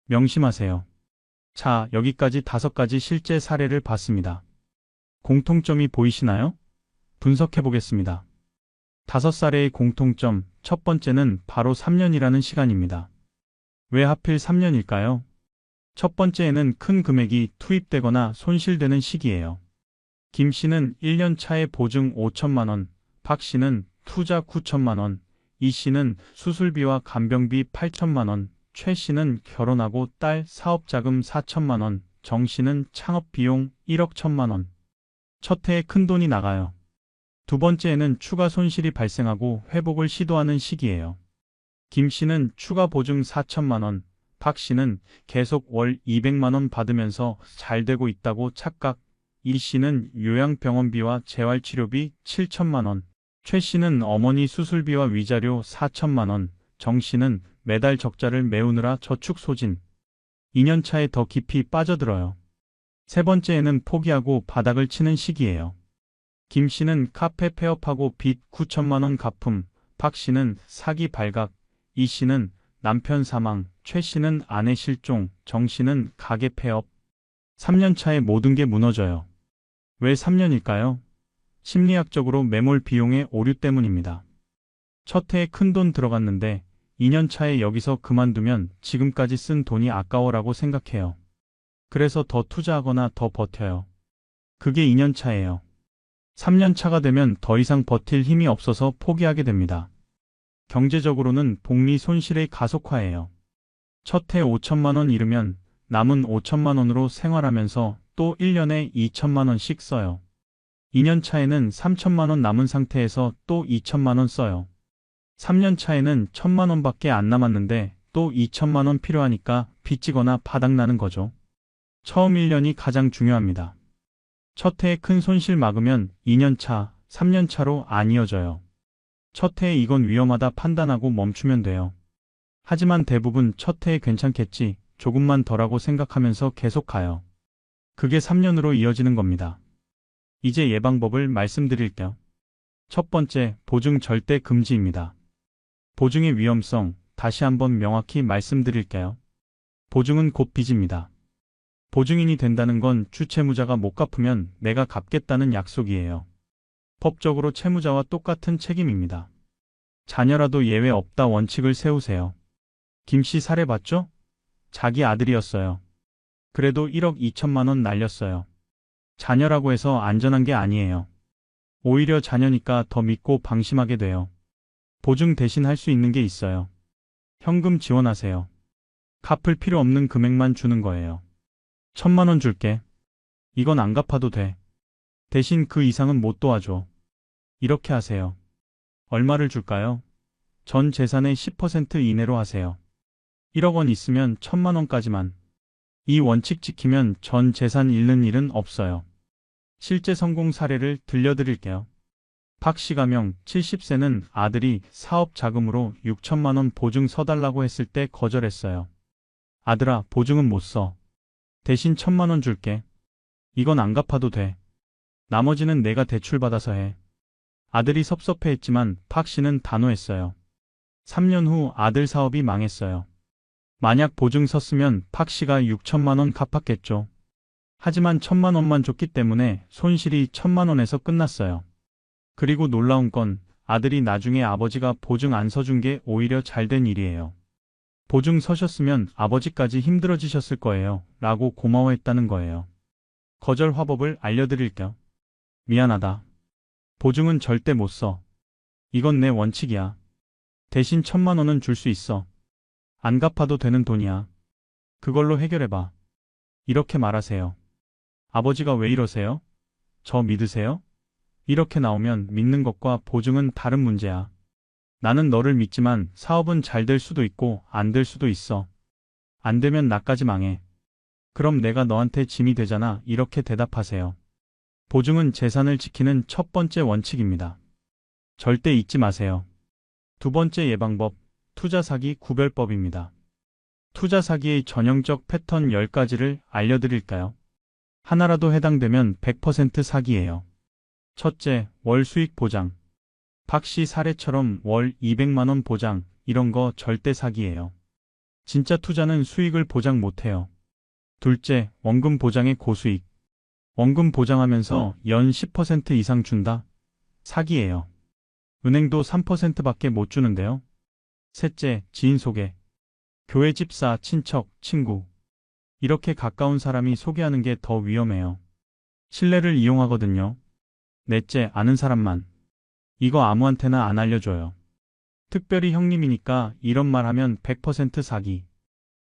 S1: 명심하세요. 자, 여기까지 5가지 실제 사례를 봤습니다. 공통점이 보이시나요? 분석해 보겠습니다. 5사례의 공통점, 첫 번째는 바로 3년이라는 시간입니다. 왜 하필 3년일까요? 첫 번째에는 큰 금액이 투입되거나 손실되는 시기예요. 김 씨는 1년 차에 보증 5천만 원, 박 씨는 투자 9천만 원, 이 씨는 수술비와 간병비 8천만 원, 최 씨는 결혼하고 딸 사업자금 4천만 원, 정 씨는 창업비용 1억 1천만 원. 첫 해에 큰 돈이 나가요. 두 번째에는 추가 손실이 발생하고 회복을 시도하는 시기예요. 김 씨는 추가 보증 4천만 원, 박 씨는 계속 월 200만 원 받으면서 잘 되고 있다고 착각, 이 씨는 요양병원비와 재활치료비 7천만 원, 최 씨는 어머니 수술비와 위자료 4천만 원, 정 씨는 매달 적자를 메우느라 저축 소진. 2년 차에 더 깊이 빠져들어요. 세 번째에는 포기하고 바닥을 치는 시기예요. 김 씨는 카페 폐업하고 빚 9천만 원 갚음, 박 씨는 사기 발각, 이 씨는 남편 사망, 최 씨는 아내 실종, 정 씨는 가게 폐업. 3년 차에 모든 게 무너져요. 왜 3년일까요? 심리학적으로 매몰 비용의 오류 때문입니다. 첫 해에 큰 돈 들어갔는데 2년 차에 여기서 그만두면 지금까지 쓴 돈이 아까워라고 생각해요. 그래서 더 투자하거나 더 버텨요. 그게 2년 차예요. 3년 차가 되면 더 이상 버틸 힘이 없어서 포기하게 됩니다. 경제적으로는 복리 손실의 가속화예요. 첫 해 5천만 원 잃으면 남은 5천만 원으로 생활하면서 또 1년에 2천만 원씩 써요. 2년 차에는 3천만 원 남은 상태에서 또 2천만 원 써요. 3년 차에는 1천만 원밖에 안 남았는데 또 2천만 원 필요하니까 빚지거나 바닥나는 거죠. 처음 1년이 가장 중요합니다. 첫 해에 큰 손실 막으면 2년 차, 3년 차로 안 이어져요. 첫 해에 이건 위험하다 판단하고 멈추면 돼요. 하지만 대부분 첫 해에 괜찮겠지, 조금만 덜하고 생각하면서 계속 가요. 그게 3년으로 이어지는 겁니다. 이제 예방법을 말씀드릴게요. 첫 번째, 보증 절대 금지입니다. 보증의 위험성, 다시 한번 명확히 말씀드릴게요. 보증은 곧 빚입니다. 보증인이 된다는 건 주채무자가 못 갚으면 내가 갚겠다는 약속이에요. 법적으로 채무자와 똑같은 책임입니다. 자녀라도 예외 없다 원칙을 세우세요. 김 씨 사례 봤죠? 자기 아들이었어요. 그래도 1억 2천만 원 날렸어요. 자녀라고 해서 안전한 게 아니에요. 오히려 자녀니까 더 믿고 방심하게 돼요. 보증 대신 할 수 있는 게 있어요. 현금 지원하세요. 갚을 필요 없는 금액만 주는 거예요. 1,000만 원 줄게. 이건 안 갚아도 돼. 대신 그 이상은 못 도와줘. 이렇게 하세요. 얼마를 줄까요? 전 재산의 10% 이내로 하세요. 1억 원 있으면 1,000만 원까지만. 이 원칙 지키면 전 재산 잃는 일은 없어요. 실제 성공 사례를 들려드릴게요. 박 씨 가명 70세는 아들이 사업 자금으로 6천만 원 보증 서달라고 했을 때 거절했어요. 아들아, 보증은 못 써. 대신 1,000만 원 줄게. 이건 안 갚아도 돼. 나머지는 내가 대출받아서 해. 아들이 섭섭해했지만 박 씨는 단호했어요. 3년 후 아들 사업이 망했어요. 만약 보증 섰으면 박 씨가 6천만 원 갚았겠죠. 하지만 1,000만 원만 줬기 때문에 손실이 1,000만 원에서 끝났어요. 그리고 놀라운 건 아들이 나중에 아버지가 보증 안 서준 게 오히려 잘된 일이에요. 보증 서셨으면 아버지까지 힘들어지셨을 거예요. 라고 고마워했다는 거예요. 거절 화법을 알려드릴게요. 미안하다. 보증은 절대 못 써. 이건 내 원칙이야. 대신 1,000만 원은 줄 수 있어. 안 갚아도 되는 돈이야. 그걸로 해결해봐. 이렇게 말하세요. 아버지가 왜 이러세요? 저 믿으세요? 이렇게 나오면 믿는 것과 보증은 다른 문제야. 나는 너를 믿지만 사업은 잘 될 수도 있고 안 될 수도 있어. 안 되면 나까지 망해. 그럼 내가 너한테 짐이 되잖아. 이렇게 대답하세요. 보증은 재산을 지키는 첫 번째 원칙입니다. 절대 잊지 마세요. 두 번째 예방법, 투자 사기 구별법입니다. 투자 사기의 전형적 패턴 10가지를 알려드릴까요? 하나라도 해당되면 100% 사기예요. 첫째, 월 수익 보장. 박 씨 사례처럼 월 200만 원 보장, 이런 거 절대 사기예요. 진짜 투자는 수익을 보장 못해요. 둘째, 원금 보장의 고수익. 원금 보장하면서 연 10% 이상 준다? 사기예요. 은행도 3%밖에 못 주는데요. 셋째, 지인 소개. 교회 집사, 친척, 친구. 이렇게 가까운 사람이 소개하는 게 더 위험해요. 신뢰를 이용하거든요. 넷째, 아는 사람만. 이거 아무한테나 안 알려줘요. 특별히 형님이니까 이런 말 하면 100% 사기.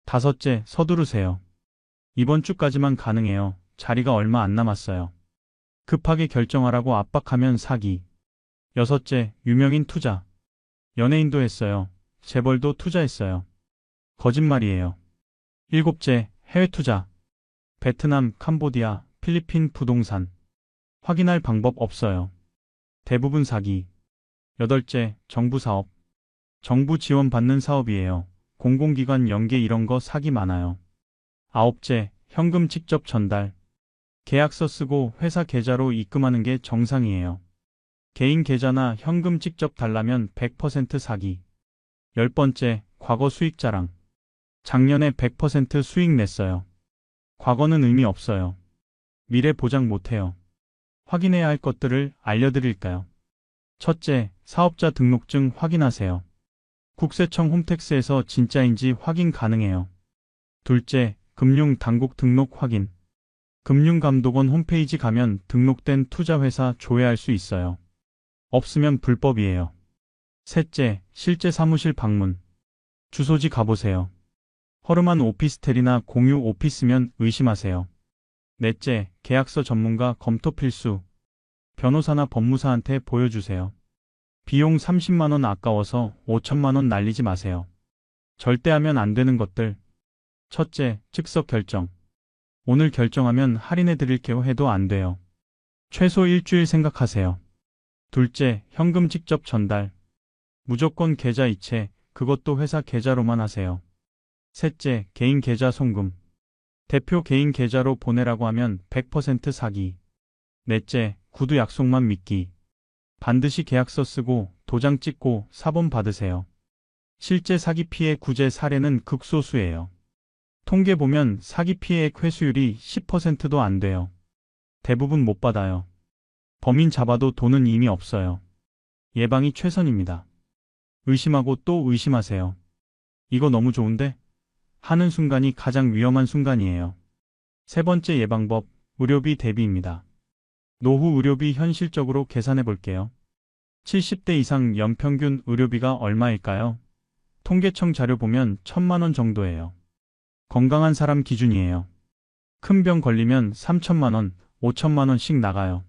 S1: 다섯째, 서두르세요. 이번 주까지만 가능해요. 자리가 얼마 안 남았어요. 급하게 결정하라고 압박하면 사기. 여섯째, 유명인 투자. 연예인도 했어요. 재벌도 투자했어요. 거짓말이에요. 일곱째, 해외 투자. 베트남, 캄보디아, 필리핀 부동산. 확인할 방법 없어요. 대부분 사기. 여덟째, 정부 사업. 정부 지원 받는 사업이에요. 공공기관 연계 이런 거 사기 많아요. 아홉째, 현금 직접 전달. 계약서 쓰고 회사 계좌로 입금하는 게 정상이에요. 개인 계좌나 현금 직접 달라면 100% 사기. 열 번째, 과거 수익 자랑. 작년에 100% 수익 냈어요. 과거는 의미 없어요. 미래 보장 못해요. 확인해야 할 것들을 알려드릴까요? 첫째, 사업자 등록증 확인하세요. 국세청 홈택스에서 진짜인지 확인 가능해요. 둘째, 금융당국 등록 확인. 금융감독원 홈페이지 가면 등록된 투자회사 조회할 수 있어요. 없으면 불법이에요. 셋째, 실제 사무실 방문. 주소지 가보세요. 허름한 오피스텔이나 공유 오피스면 의심하세요. 넷째, 계약서 전문가 검토 필수. 변호사나 법무사한테 보여주세요. 비용 30만 원 아까워서 5천만 원 날리지 마세요. 절대 하면 안 되는 것들. 첫째, 즉석 결정. 오늘 결정하면 할인해 드릴게요 해도 안 돼요. 최소 일주일 생각하세요. 둘째, 현금 직접 전달. 무조건 계좌 이체, 그것도 회사 계좌로만 하세요. 셋째, 개인 계좌 송금. 대표 개인 계좌로 보내라고 하면 100% 사기. 넷째, 구두 약속만 믿기. 반드시 계약서 쓰고 도장 찍고 사본 받으세요. 실제 사기 피해 구제 사례는 극소수예요. 통계 보면 사기 피해액 회수율이 10%도 안 돼요. 대부분 못 받아요. 범인 잡아도 돈은 이미 없어요. 예방이 최선입니다. 의심하고 또 의심하세요. 이거 너무 좋은데? 하는 순간이 가장 위험한 순간이에요. 세 번째 예방법, 의료비 대비입니다. 노후 의료비 현실적으로 계산해 볼게요. 70대 이상 연평균 의료비가 얼마일까요? 통계청 자료 보면 1,000만 원 정도예요. 건강한 사람 기준이에요. 큰 병 걸리면 3,000만 원, 5,000만 원씩 나가요.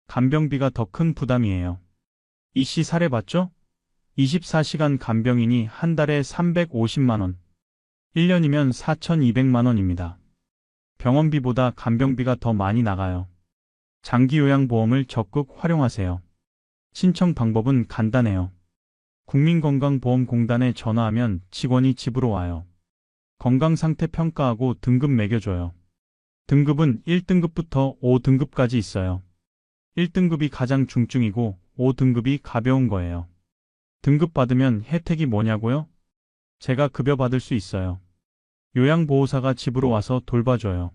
S1: 간병비가 더 큰 부담이에요. 이씨 사례 봤죠? 24시간 간병인이 한 달에 350만 원, 1년이면 4,200만 원입니다. 병원비보다 간병비가 더 많이 나가요. 장기요양보험을 적극 활용하세요. 신청 방법은 간단해요. 국민건강보험공단에 전화하면 직원이 집으로 와요. 건강상태 평가하고 등급 매겨줘요. 등급은 1등급부터 5등급까지 있어요. 1등급이 가장 중증이고 5등급이 가벼운 거예요. 등급 받으면 혜택이 뭐냐고요? 제가 급여 받을 수 있어요. 요양보호사가 집으로 와서 돌봐줘요.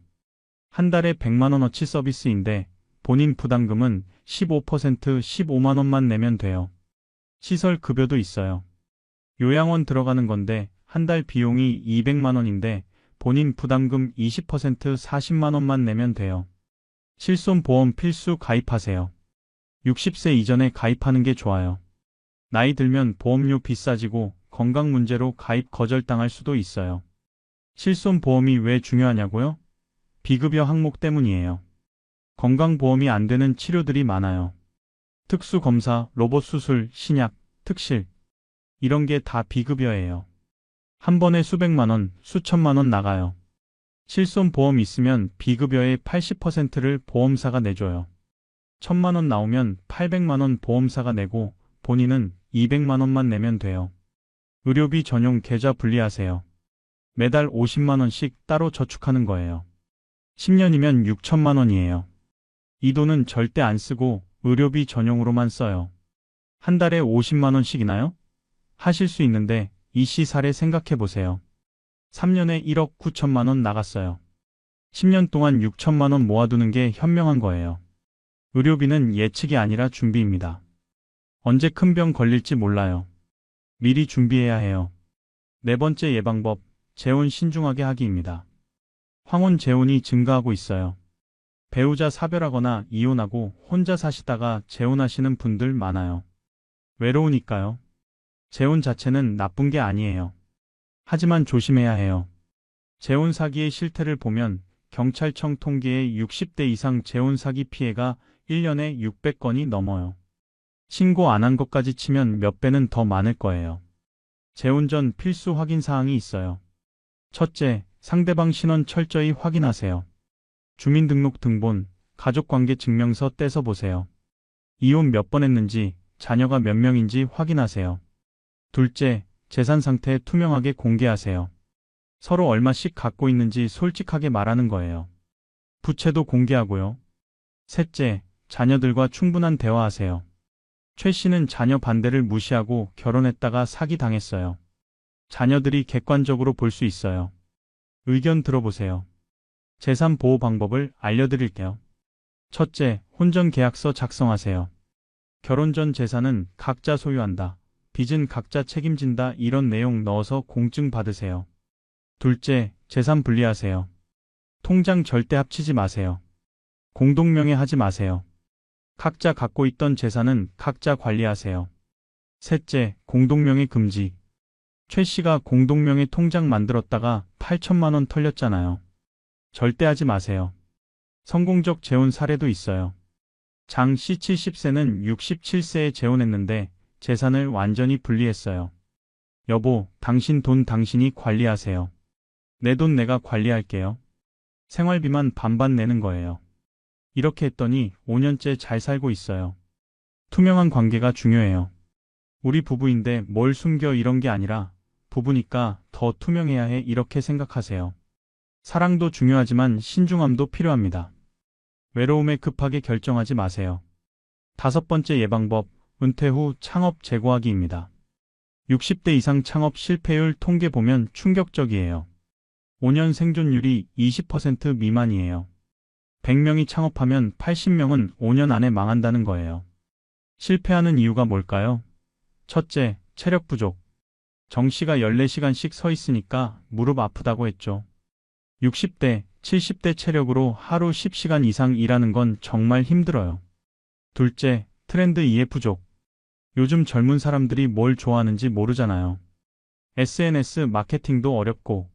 S1: 한 달에 100만 원어치 서비스인데 본인 부담금은 15% 15만 원만 내면 돼요. 시설 급여도 있어요. 요양원 들어가는 건데 한 달 비용이 200만 원인데 본인 부담금 20% 40만 원만 내면 돼요. 실손보험 필수 가입하세요. 60세 이전에 가입하는 게 좋아요. 나이 들면 보험료 비싸지고 건강 문제로 가입 거절당할 수도 있어요. 실손보험이 왜 중요하냐고요? 비급여 항목 때문이에요. 건강보험이 안 되는 치료들이 많아요. 특수검사, 로봇수술, 신약, 특실. 이런 게 다 비급여예요. 한 번에 수백만 원, 수천만 원 나가요. 실손보험 있으면 비급여의 80%를 보험사가 내줘요. 1,000만 원 나오면 800만 원 보험사가 내고 본인은 200만 원만 내면 돼요. 의료비 전용 계좌 분리하세요. 매달 50만 원씩 따로 저축하는 거예요. 10년이면 6천만 원이에요. 이 돈은 절대 안 쓰고 의료비 전용으로만 써요. 한 달에 50만 원씩이나요? 하실 수 있는데 이씨 사례 생각해 보세요. 3년에 1억 9천만 원 나갔어요. 10년 동안 6천만 원 모아두는 게 현명한 거예요. 의료비는 예측이 아니라 준비입니다. 언제 큰 병 걸릴지 몰라요. 미리 준비해야 해요. 네 번째 예방법, 재혼 신중하게 하기입니다. 황혼 재혼이 증가하고 있어요. 배우자 사별하거나 이혼하고 혼자 사시다가 재혼하시는 분들 많아요. 외로우니까요. 재혼 자체는 나쁜 게 아니에요. 하지만 조심해야 해요. 재혼 사기의 실태를 보면 경찰청 통계의 60대 이상 재혼 사기 피해가 1년에 600건이 넘어요. 신고 안 한 것까지 치면 몇 배는 더 많을 거예요. 재혼 전 필수 확인 사항이 있어요. 첫째, 상대방 신원 철저히 확인하세요. 주민등록 등본, 가족관계 증명서 떼서 보세요. 이혼 몇 번 했는지, 자녀가 몇 명인지 확인하세요. 둘째, 재산 상태 투명하게 공개하세요. 서로 얼마씩 갖고 있는지 솔직하게 말하는 거예요. 부채도 공개하고요. 셋째, 자녀들과 충분한 대화하세요. 최 씨는 자녀 반대를 무시하고 결혼했다가 사기 당했어요. 자녀들이 객관적으로 볼 수 있어요. 의견 들어보세요. 재산 보호 방법을 알려드릴게요. 첫째, 혼전 계약서 작성하세요. 결혼 전 재산은 각자 소유한다. 빚은 각자 책임진다. 이런 내용 넣어서 공증 받으세요. 둘째, 재산 분리하세요. 통장 절대 합치지 마세요. 공동명의 하지 마세요. 각자 갖고 있던 재산은 각자 관리하세요. 셋째, 공동명의 금지. 최 씨가 공동명의 통장 만들었다가 8천만 원 털렸잖아요. 절대 하지 마세요. 성공적 재혼 사례도 있어요. 장 씨 70세는 67세에 재혼했는데 재산을 완전히 분리했어요. 여보, 당신 돈 당신이 관리하세요. 내 돈 내가 관리할게요. 생활비만 반반 내는 거예요. 이렇게 했더니 5년째 잘 살고 있어요. 투명한 관계가 중요해요. 우리 부부인데 뭘 숨겨 이런 게 아니라 부부니까 더 투명해야 해 이렇게 생각하세요. 사랑도 중요하지만 신중함도 필요합니다. 외로움에 급하게 결정하지 마세요. 5번째 예방법, 은퇴 후 창업 재고하기입니다. 60대 이상 창업 실패율 통계 보면 충격적이에요. 5년 생존율이 20% 미만이에요. 100명이 창업하면 80명은 5년 안에 망한다는 거예요. 실패하는 이유가 뭘까요? 첫째, 체력 부족. 정 씨가 14시간씩 서 있으니까 무릎 아프다고 했죠. 60대, 70대 체력으로 하루 10시간 이상 일하는 건 정말 힘들어요. 둘째, 트렌드 이해 부족. 요즘 젊은 사람들이 뭘 좋아하는지 모르잖아요. SNS 마케팅도 어렵고.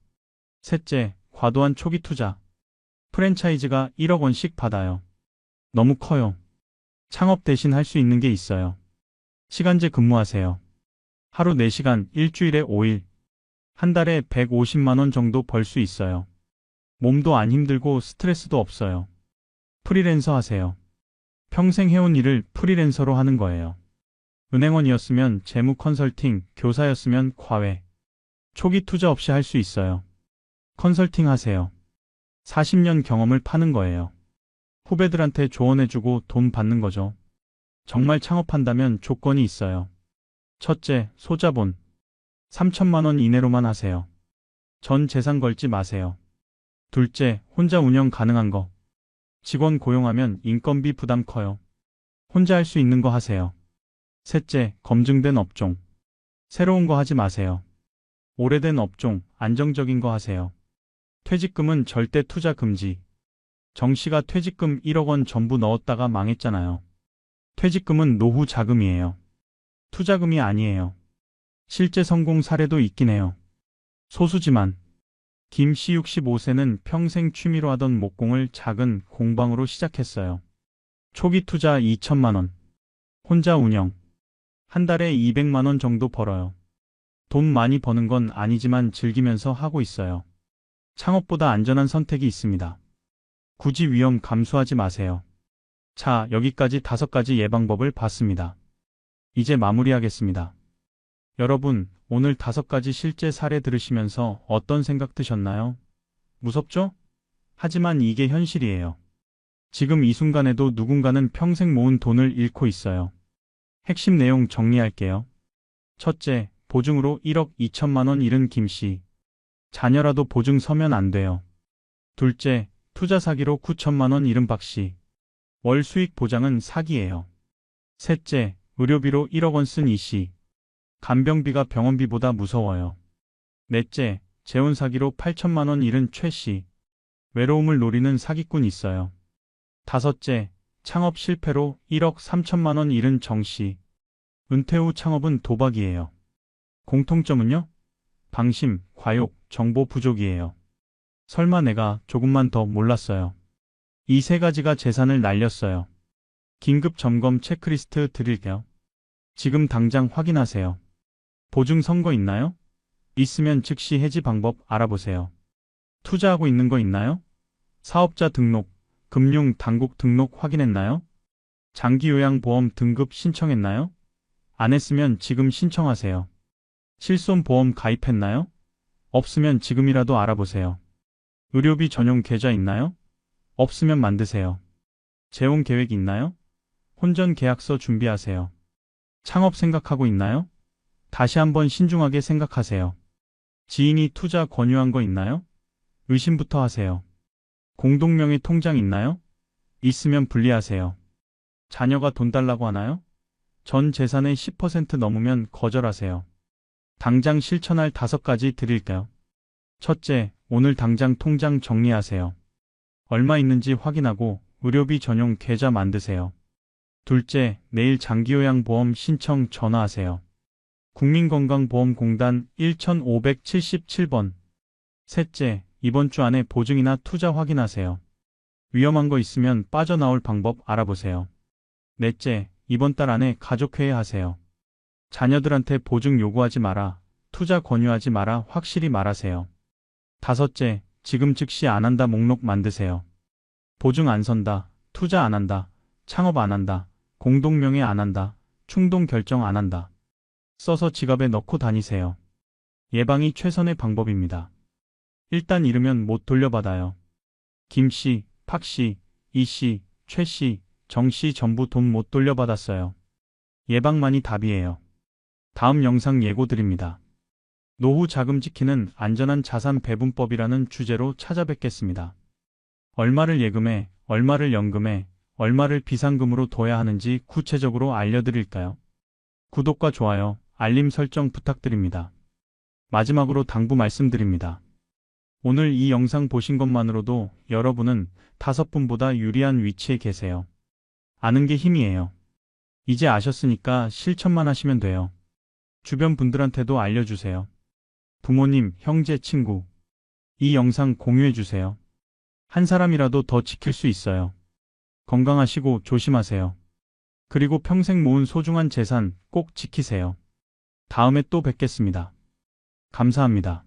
S1: 셋째, 과도한 초기 투자. 프랜차이즈가 1억 원씩 받아요. 너무 커요. 창업 대신 할 수 있는 게 있어요. 시간제 근무하세요. 하루 4시간, 일주일에 5일. 한 달에 150만 원 정도 벌 수 있어요. 몸도 안 힘들고 스트레스도 없어요. 프리랜서 하세요. 평생 해온 일을 프리랜서로 하는 거예요. 은행원이었으면 재무 컨설팅, 교사였으면 과외. 초기 투자 없이 할 수 있어요. 컨설팅 하세요. 40년 경험을 파는 거예요. 후배들한테 조언해주고 돈 받는 거죠. 정말 창업한다면 조건이 있어요. 첫째, 소자본. 3천만 원 이내로만 하세요. 전 재산 걸지 마세요. 둘째, 혼자 운영 가능한 거. 직원 고용하면 인건비 부담 커요. 혼자 할 수 있는 거 하세요. 셋째, 검증된 업종. 새로운 거 하지 마세요. 오래된 업종, 안정적인 거 하세요. 퇴직금은 절대 투자 금지. 정 씨가 퇴직금 1억 원 전부 넣었다가 망했잖아요. 퇴직금은 노후 자금이에요. 투자금이 아니에요. 실제 성공 사례도 있긴 해요. 소수지만. 김 씨 65세는 평생 취미로 하던 목공을 작은 공방으로 시작했어요. 초기 투자 2천만 원. 혼자 운영. 한 달에 200만 원 정도 벌어요. 돈 많이 버는 건 아니지만 즐기면서 하고 있어요. 창업보다 안전한 선택이 있습니다. 굳이 위험 감수하지 마세요. 자, 여기까지 5가지 예방법을 봤습니다. 이제 마무리하겠습니다. 여러분, 오늘 5가지 실제 사례 들으시면서 어떤 생각 드셨나요? 무섭죠? 하지만 이게 현실이에요. 지금 이 순간에도 누군가는 평생 모은 돈을 잃고 있어요. 핵심 내용 정리할게요. 첫째, 보증으로 1억 2천만 원 잃은 김 씨. 자녀라도 보증 서면 안 돼요. 둘째, 투자 사기로 9천만 원 잃은 박 씨. 월 수익 보장은 사기예요. 셋째, 의료비로 1억 원 쓴 이 씨. 간병비가 병원비보다 무서워요. 넷째, 재혼 사기로 8천만 원 잃은 최 씨. 외로움을 노리는 사기꾼 있어요. 다섯째, 창업 실패로 1억 3천만 원 잃은 정 씨. 은퇴 후 창업은 도박이에요. 공통점은요? 방심, 과욕, 정보 부족이에요. 설마 내가 조금만 더 몰랐어요. 이 3가지가 재산을 날렸어요. 긴급 점검 체크리스트 드릴게요. 지금 당장 확인하세요. 보증 선거 있나요? 있으면 즉시 해지 방법 알아보세요. 투자하고 있는 거 있나요? 사업자 등록, 금융 당국 등록 확인했나요? 장기요양보험 등급 신청했나요? 안 했으면 지금 신청하세요. 실손보험 가입했나요? 없으면 지금이라도 알아보세요. 의료비 전용 계좌 있나요? 없으면 만드세요. 재혼 계획 있나요? 혼전 계약서 준비하세요. 창업 생각하고 있나요? 다시 한번 신중하게 생각하세요. 지인이 투자 권유한 거 있나요? 의심부터 하세요. 공동명의 통장 있나요? 있으면 분리하세요. 자녀가 돈 달라고 하나요? 전 재산의 10% 넘으면 거절하세요. 당장 실천할 5가지 드릴게요. 첫째, 오늘 당장 통장 정리하세요. 얼마 있는지 확인하고 의료비 전용 계좌 만드세요. 둘째, 내일 장기요양보험 신청 전화하세요. 국민건강보험공단 1577번. 셋째, 이번 주 안에 보증이나 투자 확인하세요. 위험한 거 있으면 빠져나올 방법 알아보세요. 넷째, 이번 달 안에 가족회의 하세요. 자녀들한테 보증 요구하지 마라, 투자 권유하지 마라 확실히 말하세요. 다섯째, 지금 즉시 안 한다 목록 만드세요. 보증 안 선다, 투자 안 한다, 창업 안 한다, 공동명의 안 한다, 충동 결정 안 한다. 써서 지갑에 넣고 다니세요. 예방이 최선의 방법입니다. 일단 잃으면 못 돌려받아요. 김씨, 팍씨, 이씨, 최씨, 정씨 전부 돈 못 돌려받았어요. 예방만이 답이에요. 다음 영상 예고 드립니다. 노후 자금 지키는 안전한 자산 배분법이라는 주제로 찾아뵙겠습니다. 얼마를 예금해, 얼마를 연금해, 얼마를 비상금으로 둬야 하는지 구체적으로 알려드릴까요? 구독과 좋아요, 알림 설정 부탁드립니다. 마지막으로 당부 말씀드립니다. 오늘 이 영상 보신 것만으로도 여러분은 5분보다 유리한 위치에 계세요. 아는 게 힘이에요. 이제 아셨으니까 실천만 하시면 돼요. 주변 분들한테도 알려주세요. 부모님, 형제, 친구. 이 영상 공유해주세요. 한 사람이라도 더 지킬 수 있어요. 건강하시고 조심하세요. 그리고 평생 모은 소중한 재산 꼭 지키세요. 다음에 또 뵙겠습니다. 감사합니다.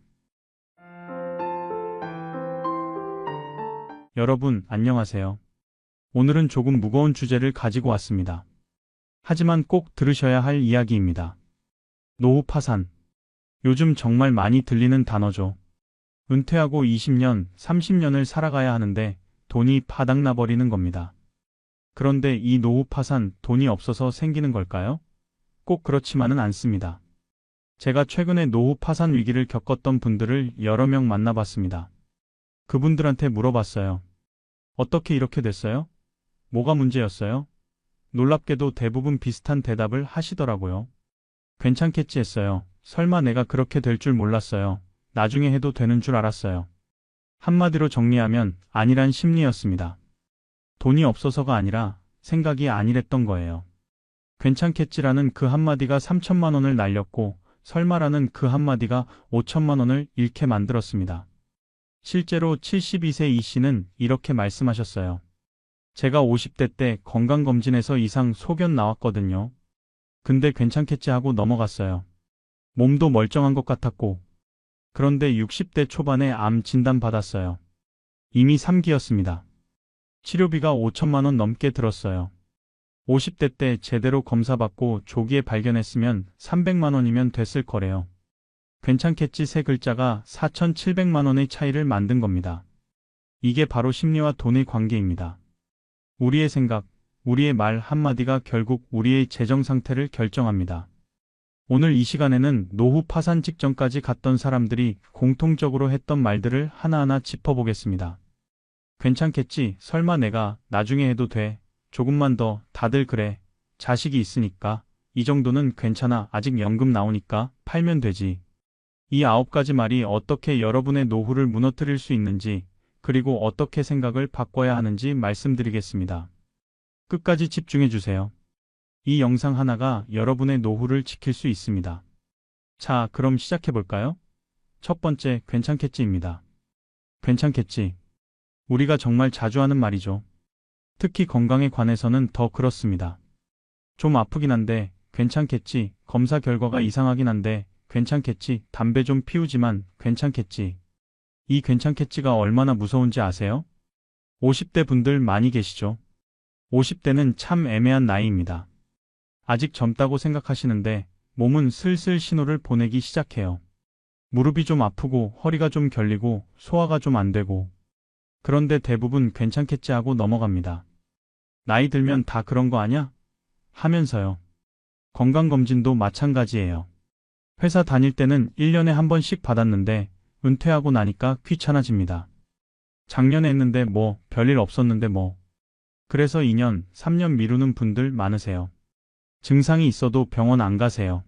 S1: 여러분, 안녕하세요. 오늘은 조금 무거운 주제를 가지고 왔습니다. 하지만 꼭 들으셔야 할 이야기입니다. 노후 파산. 요즘 정말 많이 들리는 단어죠. 은퇴하고 20년, 30년을 살아가야 하는데 돈이 바닥나 버리는 겁니다. 그런데 이 노후 파산, 돈이 없어서 생기는 걸까요? 꼭 그렇지만은 않습니다. 제가 최근에 노후 파산 위기를 겪었던 분들을 여러 명 만나봤습니다. 그분들한테 물어봤어요. 어떻게 이렇게 됐어요? 뭐가 문제였어요? 놀랍게도 대부분 비슷한 대답을 하시더라고요. 괜찮겠지 했어요. 설마 내가 그렇게 될 줄 몰랐어요. 나중에 해도 되는 줄 알았어요. 한마디로 정리하면 안일한 심리였습니다. 돈이 없어서가 아니라 생각이 안일했던 거예요. 괜찮겠지라는 그 한마디가 3천만 원을 날렸고 설마라는 그 한마디가 5천만 원을 잃게 만들었습니다. 실제로 72세 이 씨는 이렇게 말씀하셨어요. 제가 50대 때 건강검진에서 이상 소견 나왔거든요. 근데 괜찮겠지 하고 넘어갔어요. 몸도 멀쩡한 것 같았고. 그런데 60대 초반에 암 진단 받았어요. 이미 3기였습니다. 치료비가 5천만 원 넘게 들었어요. 50대 때 제대로 검사받고 조기에 발견했으면 300만 원이면 됐을 거래요. 괜찮겠지 세 글자가 4,700만 원의 차이를 만든 겁니다. 이게 바로 심리와 돈의 관계입니다. 우리의 생각, 우리의 말 한마디가 결국 우리의 재정 상태를 결정합니다. 오늘 이 시간에는 노후 파산 직전까지 갔던 사람들이 공통적으로 했던 말들을 하나하나 짚어보겠습니다. 괜찮겠지, 설마 내가 나중에 해도 돼, 조금만 더, 다들 그래, 자식이 있으니까, 이 정도는 괜찮아, 아직 연금 나오니까, 팔면 되지. 이 9가지 말이 어떻게 여러분의 노후를 무너뜨릴 수 있는지, 그리고 어떻게 생각을 바꿔야 하는지 말씀드리겠습니다. 끝까지 집중해주세요. 이 영상 하나가 여러분의 노후를 지킬 수 있습니다. 자, 그럼 시작해볼까요? 첫 번째, 괜찮겠지입니다. 괜찮겠지. 우리가 정말 자주 하는 말이죠. 특히 건강에 관해서는 더 그렇습니다. 좀 아프긴 한데, 괜찮겠지. 검사 결과가 이상하긴 한데, 괜찮겠지. 담배 좀 피우지만, 괜찮겠지. 이 괜찮겠지가 얼마나 무서운지 아세요? 50대 분들 많이 계시죠? 50대는 참 애매한 나이입니다. 아직 젊다고 생각하시는데 몸은 슬슬 신호를 보내기 시작해요. 무릎이 좀 아프고 허리가 좀 결리고 소화가 좀 안 되고. 그런데 대부분 괜찮겠지 하고 넘어갑니다. 나이 들면 다 그런 거 아냐? 하면서요. 건강검진도 마찬가지예요. 회사 다닐 때는 1년에 한 번씩 받았는데 은퇴하고 나니까 귀찮아집니다. 작년에 했는데 뭐 별일 없었는데 뭐. 그래서 2년, 3년 미루는 분들 많으세요. 증상이 있어도 병원 안 가세요.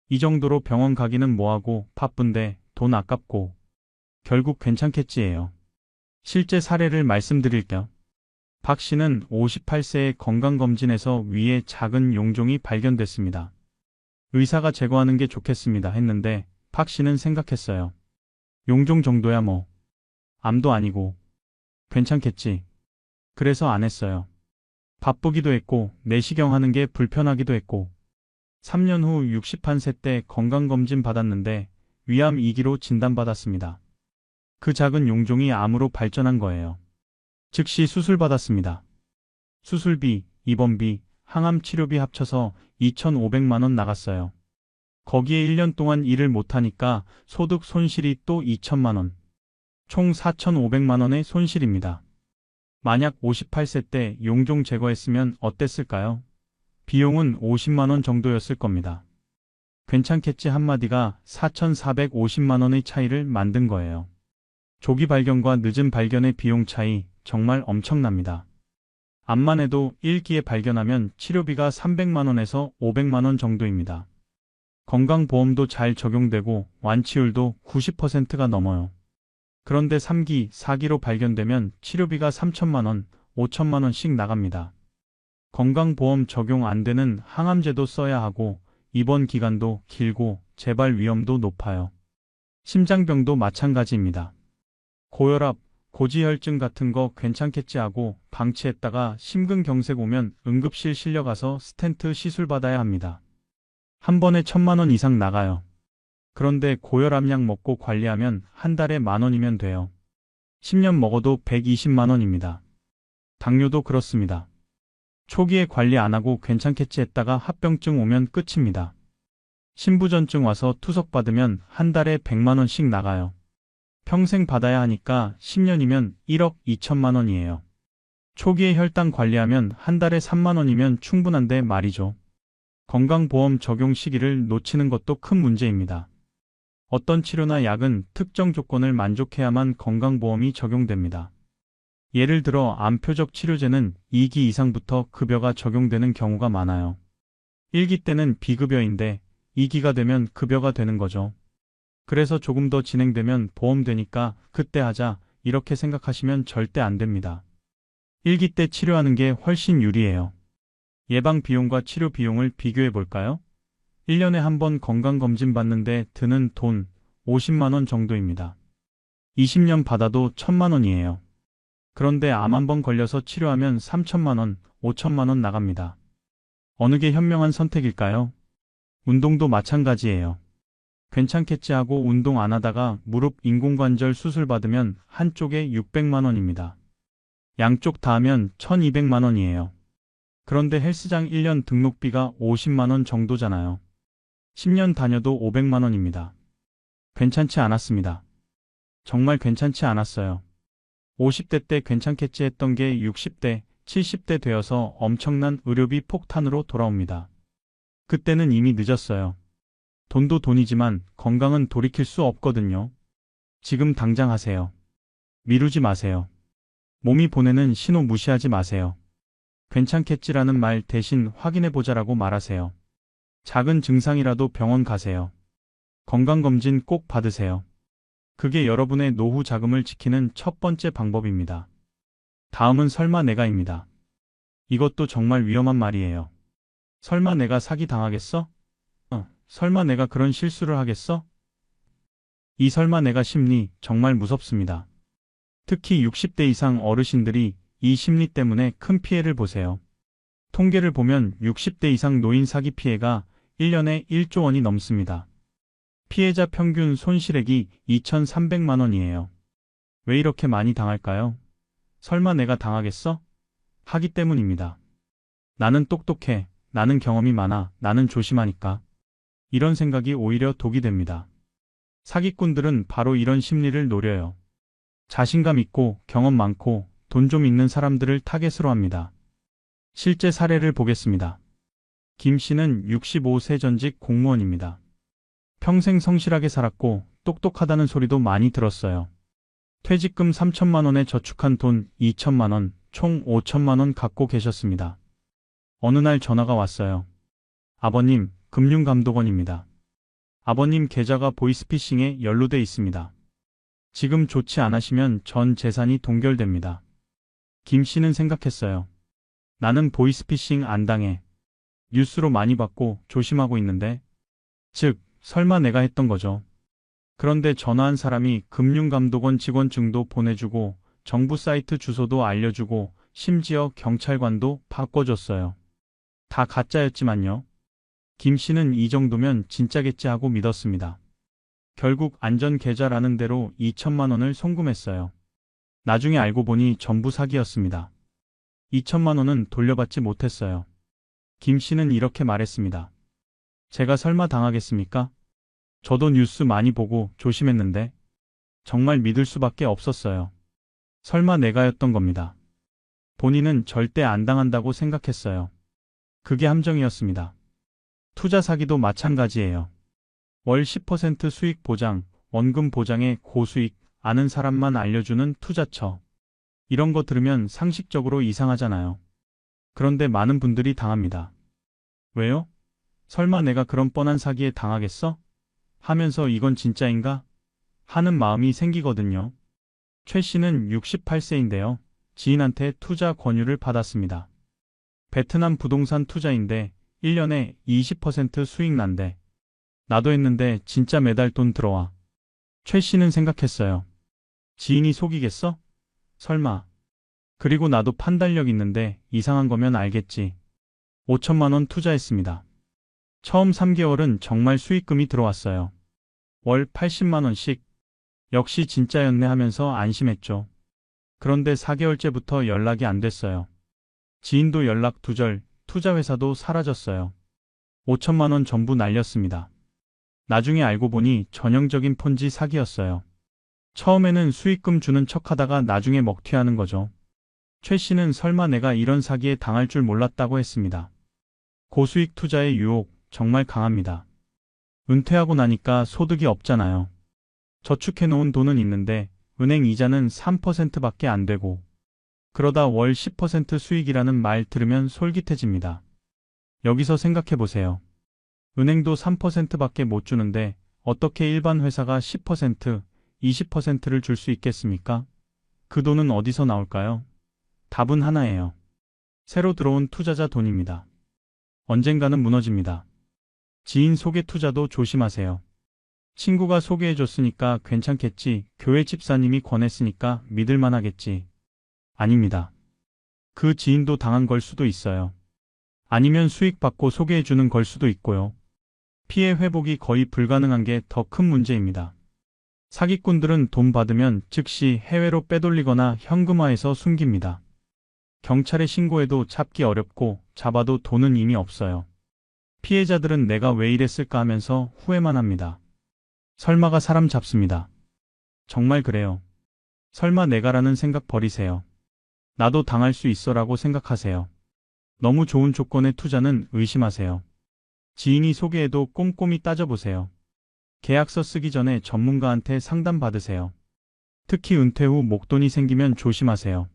S1: 이 정도로 병원 가기는 뭐하고 바쁜데 돈 아깝고. 결국 괜찮겠지예요. 실제 사례를 말씀드릴게요. 박 씨는 58세에 건강검진에서 위에 작은 용종이 발견됐습니다. 의사가 제거하는 게 좋겠습니다 했는데 박 씨는 생각했어요. 용종 정도야 뭐. 암도 아니고. 괜찮겠지. 그래서 안 했어요. 바쁘기도 했고 내시경 하는 게 불편하기도 했고. 3년 후 61세 때 건강검진 받았는데 위암 2기로 진단받았습니다. 그 작은 용종이 암으로 발전한 거예요. 즉시 수술받았습니다. 수술비, 입원비, 항암 치료비 합쳐서 2,500만 원 나갔어요. 거기에 1년 동안 일을 못하니까 소득 손실이 또 2천만 원. 총 4,500만 원의 손실입니다. 만약 58세 때 용종 제거했으면 어땠을까요? 비용은 50만 원 정도였을 겁니다. 괜찮겠지 한마디가 4,450만 원의 차이를 만든 거예요. 조기 발견과 늦은 발견의 비용 차이 정말 엄청납니다. 암만 해도 1기에 발견하면 치료비가 300만 원에서 500만 원 정도입니다. 건강보험도 잘 적용되고 완치율도 90%가 넘어요. 그런데 3기, 4기로 발견되면 치료비가 3천만 원, 5천만 원씩 나갑니다. 건강보험 적용 안 되는 항암제도 써야 하고 입원 기간도 길고 재발 위험도 높아요. 심장병도 마찬가지입니다. 고혈압, 고지혈증 같은 거 괜찮겠지 하고 방치했다가 심근경색 오면 응급실 실려가서 스텐트 시술 받아야 합니다. 한 번에 1,000만 원 이상 나가요. 그런데 고혈압약 먹고 관리하면 한 달에 10,000원이면 돼요. 10년 먹어도 120만 원입니다. 당뇨도 그렇습니다. 초기에 관리 안 하고 괜찮겠지 했다가 합병증 오면 끝입니다. 신부전증 와서 투석 받으면 한 달에 100만 원씩 나가요. 평생 받아야 하니까 10년이면 1억 2천만 원이에요. 초기에 혈당 관리하면 한 달에 3만 원이면 충분한데 말이죠. 건강보험 적용 시기를 놓치는 것도 큰 문제입니다. 어떤 치료나 약은 특정 조건을 만족해야만 건강보험이 적용됩니다. 예를 들어 암표적 치료제는 2기 이상부터 급여가 적용되는 경우가 많아요. 1기 때는 비급여인데 2기가 되면 급여가 되는 거죠. 그래서 조금 더 진행되면 보험 되니까 그때 하자 이렇게 생각하시면 절대 안 됩니다. 1기 때 치료하는 게 훨씬 유리해요. 예방 비용과 치료 비용을 비교해 볼까요? 1년에 한 번 건강검진 받는데 드는 돈 50만 원 정도입니다. 20년 받아도 1,000만 원이에요. 그런데 암 한 번 걸려서 치료하면 3천만 원, 5천만 원 나갑니다. 어느 게 현명한 선택일까요? 운동도 마찬가지예요. 괜찮겠지 하고 운동 안 하다가 무릎 인공관절 수술 받으면 한쪽에 600만 원입니다. 양쪽 다 하면 1,200만 원이에요. 그런데 헬스장 1년 등록비가 50만 원 정도잖아요. 10년 다녀도 500만 원입니다. 괜찮지 않았습니다. 정말 괜찮지 않았어요. 50대 때 괜찮겠지 했던 게 60대, 70대 되어서 엄청난 의료비 폭탄으로 돌아옵니다. 그때는 이미 늦었어요. 돈도 돈이지만 건강은 돌이킬 수 없거든요. 지금 당장 하세요. 미루지 마세요. 몸이 보내는 신호 무시하지 마세요. 괜찮겠지라는 말 대신 확인해보자라고 말하세요. 작은 증상이라도 병원 가세요. 건강검진 꼭 받으세요. 그게 여러분의 노후 자금을 지키는 첫 번째 방법입니다. 다음은 설마 내가입니다. 이것도 정말 위험한 말이에요. 설마 내가 사기 당하겠어? 설마 내가 그런 실수를 하겠어? 이 설마 내가 심리 정말 무섭습니다. 특히 60대 이상 어르신들이 이 심리 때문에 큰 피해를 보세요. 통계를 보면 60대 이상 노인 사기 피해가 1년에 1조 원이 넘습니다. 피해자 평균 손실액이 2,300만 원이에요. 왜 이렇게 많이 당할까요? 설마 내가 당하겠어? 하기 때문입니다. 나는 똑똑해, 나는 경험이 많아, 나는 조심하니까. 이런 생각이 오히려 독이 됩니다. 사기꾼들은 바로 이런 심리를 노려요. 자신감 있고 경험 많고 돈 좀 있는 사람들을 타겟으로 합니다. 실제 사례를 보겠습니다. 김 씨는 65세 전직 공무원입니다. 평생 성실하게 살았고 똑똑하다는 소리도 많이 들었어요. 퇴직금 3천만 원에 저축한 돈 2천만 원, 총 5천만 원 갖고 계셨습니다. 어느 날 전화가 왔어요. 아버님, 금융감독원입니다. 아버님 계좌가 보이스피싱에 연루돼 있습니다. 지금 조치 안 하시면 전 재산이 동결됩니다. 김 씨는 생각했어요. 나는 보이스피싱 안 당해. 뉴스로 많이 봤고 조심하고 있는데. 즉, 설마 내가 했던 거죠. 그런데 전화한 사람이 금융감독원 직원증도 보내주고 정부 사이트 주소도 알려주고 심지어 경찰관도 바꿔줬어요. 다 가짜였지만요. 김 씨는 이 정도면 진짜겠지 하고 믿었습니다. 결국 안전계좌라는 대로 2천만 원을 송금했어요. 나중에 알고 보니 전부 사기였습니다. 2천만 원은 돌려받지 못했어요. 김 씨는 이렇게 말했습니다. 제가 설마 당하겠습니까? 저도 뉴스 많이 보고 조심했는데 정말 믿을 수밖에 없었어요. 설마 내가였던 겁니다. 본인은 절대 안 당한다고 생각했어요. 그게 함정이었습니다. 투자 사기도 마찬가지예요. 월 10% 수익 보장, 원금 보장에 고수익, 아는 사람만 알려주는 투자처. 이런 거 들으면 상식적으로 이상하잖아요. 그런데 많은 분들이 당합니다. 왜요? 설마 내가 그런 뻔한 사기에 당하겠어? 하면서 이건 진짜인가? 하는 마음이 생기거든요. 최 씨는 68세인데요. 지인한테 투자 권유를 받았습니다. 베트남 부동산 투자인데 1년에 20% 수익 난대. 나도 했는데 진짜 매달 돈 들어와. 최 씨는 생각했어요. 지인이 속이겠어? 설마. 그리고 나도 판단력 있는데 이상한 거면 알겠지. 5천만 원 투자했습니다. 처음 3개월은 정말 수익금이 들어왔어요. 월 80만 원씩. 역시 진짜였네 하면서 안심했죠. 그런데 4개월째부터 연락이 안 됐어요. 지인도 연락 두절, 투자회사도 사라졌어요. 5천만 원 전부 날렸습니다. 나중에 알고 보니 전형적인 폰지 사기였어요. 처음에는 수익금 주는 척하다가 나중에 먹튀하는 거죠. 최 씨는 설마 내가 이런 사기에 당할 줄 몰랐다고 했습니다. 고수익 투자의 유혹 정말 강합니다. 은퇴하고 나니까 소득이 없잖아요. 저축해놓은 돈은 있는데 은행 이자는 3%밖에 안 되고 그러다 월 10% 수익이라는 말 들으면 솔깃해집니다. 여기서 생각해 보세요. 은행도 3%밖에 못 주는데 어떻게 일반 회사가 10%, 20%를 줄 수 있겠습니까? 그 돈은 어디서 나올까요? 답은 하나예요. 새로 들어온 투자자 돈입니다. 언젠가는 무너집니다. 지인 소개 투자도 조심하세요. 친구가 소개해줬으니까 괜찮겠지, 교회 집사님이 권했으니까 믿을만 하겠지. 아닙니다. 그 지인도 당한 걸 수도 있어요. 아니면 수익 받고 소개해주는 걸 수도 있고요. 피해 회복이 거의 불가능한 게 더 큰 문제입니다. 사기꾼들은 돈 받으면 즉시 해외로 빼돌리거나 현금화해서 숨깁니다. 경찰에 신고해도 잡기 어렵고 잡아도 돈은 이미 없어요. 피해자들은 내가 왜 이랬을까 하면서 후회만 합니다. 설마가 사람 잡습니다. 정말 그래요. 설마 내가라는 생각 버리세요. 나도 당할 수 있어라고 생각하세요. 너무 좋은 조건의 투자는 의심하세요. 지인이 소개해도 꼼꼼히 따져보세요. 계약서 쓰기 전에 전문가한테 상담 받으세요. 특히 은퇴 후 목돈이 생기면 조심하세요.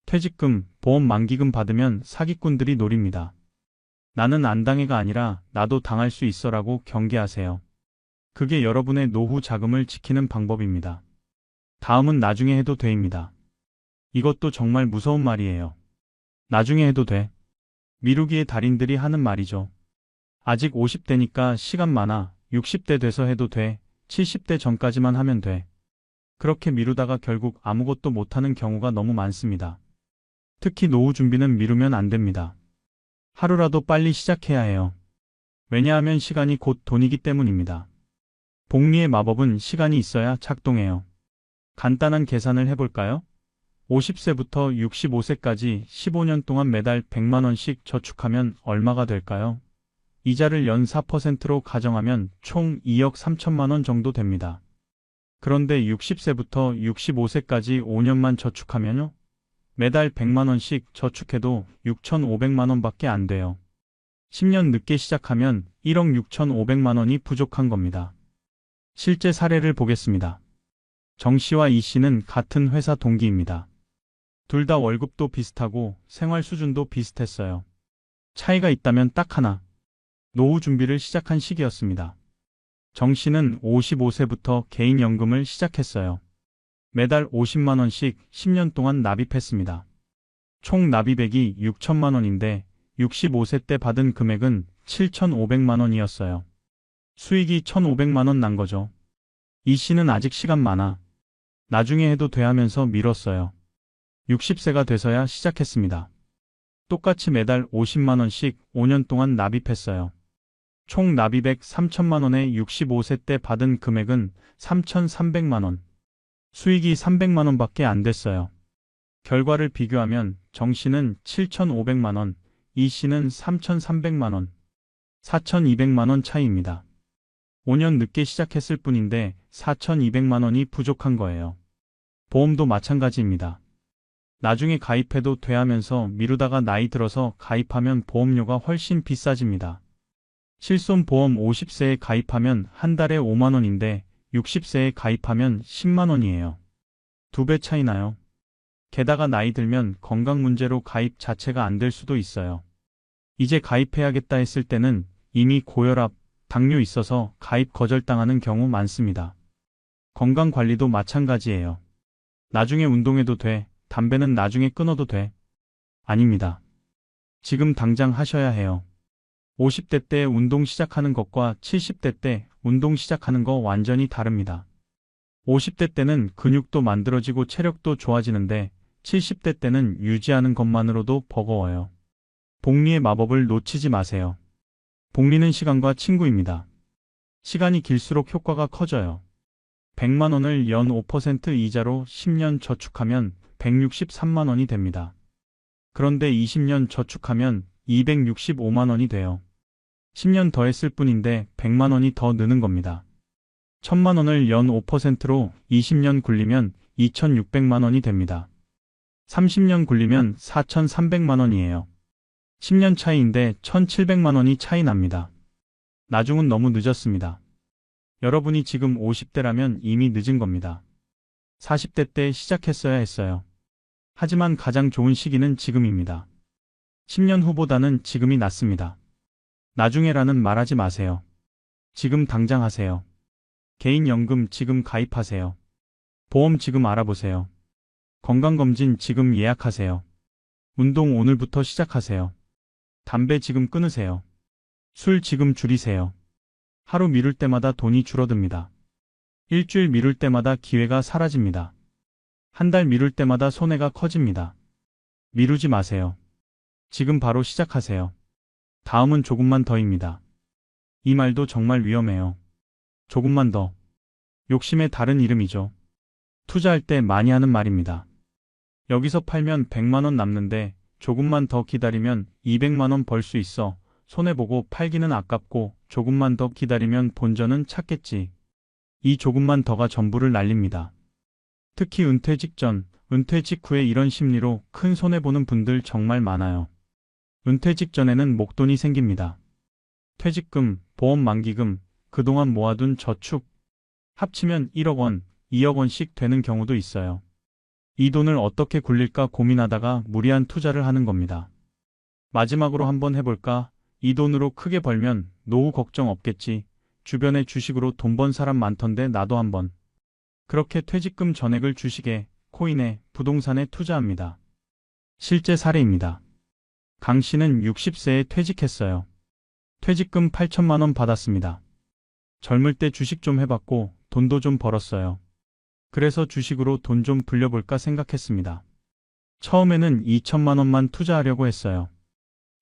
S1: 퇴직금, 보험 만기금 받으면 사기꾼들이 노립니다. 나는 안 당해가 아니라 나도 당할 수 있어라고 경계하세요. 그게 여러분의 노후 자금을 지키는 방법입니다. 다음은 나중에 해도 돼입니다. 이것도 정말 무서운 말이에요. 나중에 해도 돼. 미루기의 달인들이 하는 말이죠. 아직 50대니까 시간 많아. 60대 돼서 해도 돼. 70대 전까지만 하면 돼. 그렇게 미루다가 결국 아무것도 못하는 경우가 너무 많습니다. 특히 노후 준비는 미루면 안 됩니다. 하루라도 빨리 시작해야 해요. 왜냐하면 시간이 곧 돈이기 때문입니다. 복리의 마법은 시간이 있어야 작동해요. 간단한 계산을 해볼까요? 50세부터 65세까지 15년 동안 매달 100만 원씩 저축하면 얼마가 될까요? 이자를 연 4%로 가정하면 총 2억 3천만 원 정도 됩니다. 그런데 60세부터 65세까지 5년만 저축하면요? 매달 100만 원씩 저축해도 6,500만 원밖에 안 돼요. 10년 늦게 시작하면 1억 6,500만 원이 부족한 겁니다. 실제 사례를 보겠습니다. 정 씨와 이 씨는 같은 회사 동기입니다. 둘 다 월급도 비슷하고 생활 수준도 비슷했어요. 차이가 있다면 딱 하나. 노후 준비를 시작한 시기였습니다. 정 씨는 55세부터 개인연금을 시작했어요. 매달 50만 원씩 10년 동안 납입했습니다. 총 납입액이 6천만 원인데 65세 때 받은 금액은 7,500만 원이었어요. 수익이 1,500만 원 난 거죠. 이 씨는 아직 시간 많아. 나중에 해도 돼 하면서 미뤘어요. 60세가 돼서야 시작했습니다. 똑같이 매달 50만 원씩 5년 동안 납입했어요. 총 납입액 3천만 원에 65세 때 받은 금액은 3,300만 원. 수익이 300만 원밖에 안 됐어요. 결과를 비교하면 정 씨는 7,500만 원, 이 씨는 3,300만 원. 4,200만 원 차이입니다. 5년 늦게 시작했을 뿐인데 4,200만 원이 부족한 거예요. 보험도 마찬가지입니다. 나중에 가입해도 돼 하면서 미루다가 나이 들어서 가입하면 보험료가 훨씬 비싸집니다. 실손보험 50세에 가입하면 한 달에 5만 원인데 60세에 가입하면 10만 원이에요. 2배 차이 나요. 게다가 나이 들면 건강 문제로 가입 자체가 안 될 수도 있어요. 이제 가입해야겠다 했을 때는 이미 고혈압, 당뇨 있어서 가입 거절당하는 경우 많습니다. 건강 관리도 마찬가지예요. 나중에 운동해도 돼, 담배는 나중에 끊어도 돼. 아닙니다. 지금 당장 하셔야 해요. 50대 때 운동 시작하는 것과 70대 때 운동 시작하는 거 완전히 다릅니다. 50대 때는 근육도 만들어지고 체력도 좋아지는데 70대 때는 유지하는 것만으로도 버거워요. 복리의 마법을 놓치지 마세요. 복리는 시간과 친구입니다. 시간이 길수록 효과가 커져요. 100만 원을 연 5% 이자로 10년 저축하면 163만 원이 됩니다. 그런데 20년 저축하면 265만 원이 돼요. 10년 더 했을 뿐인데 100만 원이 더 느는 겁니다. 1000만 원을 연 5%로 20년 굴리면 2600만 원이 됩니다. 30년 굴리면 4300만 원이에요. 10년 차이인데 1700만 원이 차이 납니다. 나중은 너무 늦었습니다. 여러분이 지금 50대라면 이미 늦은 겁니다. 40대 때 시작했어야 했어요. 하지만 가장 좋은 시기는 지금입니다. 10년 후보다는 지금이 낫습니다. 나중에라는 말하지 마세요. 지금 당장 하세요. 개인연금 지금 가입하세요. 보험 지금 알아보세요. 건강검진 지금 예약하세요. 운동 오늘부터 시작하세요. 담배 지금 끊으세요. 술 지금 줄이세요. 하루 미룰 때마다 돈이 줄어듭니다. 일주일 미룰 때마다 기회가 사라집니다. 한 달 미룰 때마다 손해가 커집니다. 미루지 마세요. 지금 바로 시작하세요. 다음은 조금만 더입니다. 이 말도 정말 위험해요. 조금만 더. 욕심의 다른 이름이죠. 투자할 때 많이 하는 말입니다. 여기서 팔면 100만 원 남는데 조금만 더 기다리면 200만 원 벌 수 있어. 손해보고 팔기는 아깝고 조금만 더 기다리면 본전은 찾겠지. 이 조금만 더가 전부를 날립니다. 특히 은퇴 직전, 은퇴 직후에 이런 심리로 큰 손해보는 분들 정말 많아요. 은퇴 직전에는 목돈이 생깁니다. 퇴직금, 보험 만기금, 그동안 모아둔 저축, 합치면 1억 원, 2억 원씩 되는 경우도 있어요. 이 돈을 어떻게 굴릴까 고민하다가 무리한 투자를 하는 겁니다. 마지막으로 한번 해볼까? 이 돈으로 크게 벌면 노후 걱정 없겠지. 주변에 주식으로 돈 번 사람 많던데 나도 한번. 그렇게 퇴직금 전액을 주식에, 코인에, 부동산에 투자합니다. 실제 사례입니다. 강 씨는 60세에 퇴직했어요. 퇴직금 8천만 원 받았습니다. 젊을 때 주식 좀 해봤고 돈도 좀 벌었어요. 그래서 주식으로 돈 좀 불려볼까 생각했습니다. 처음에는 2천만 원만 투자하려고 했어요.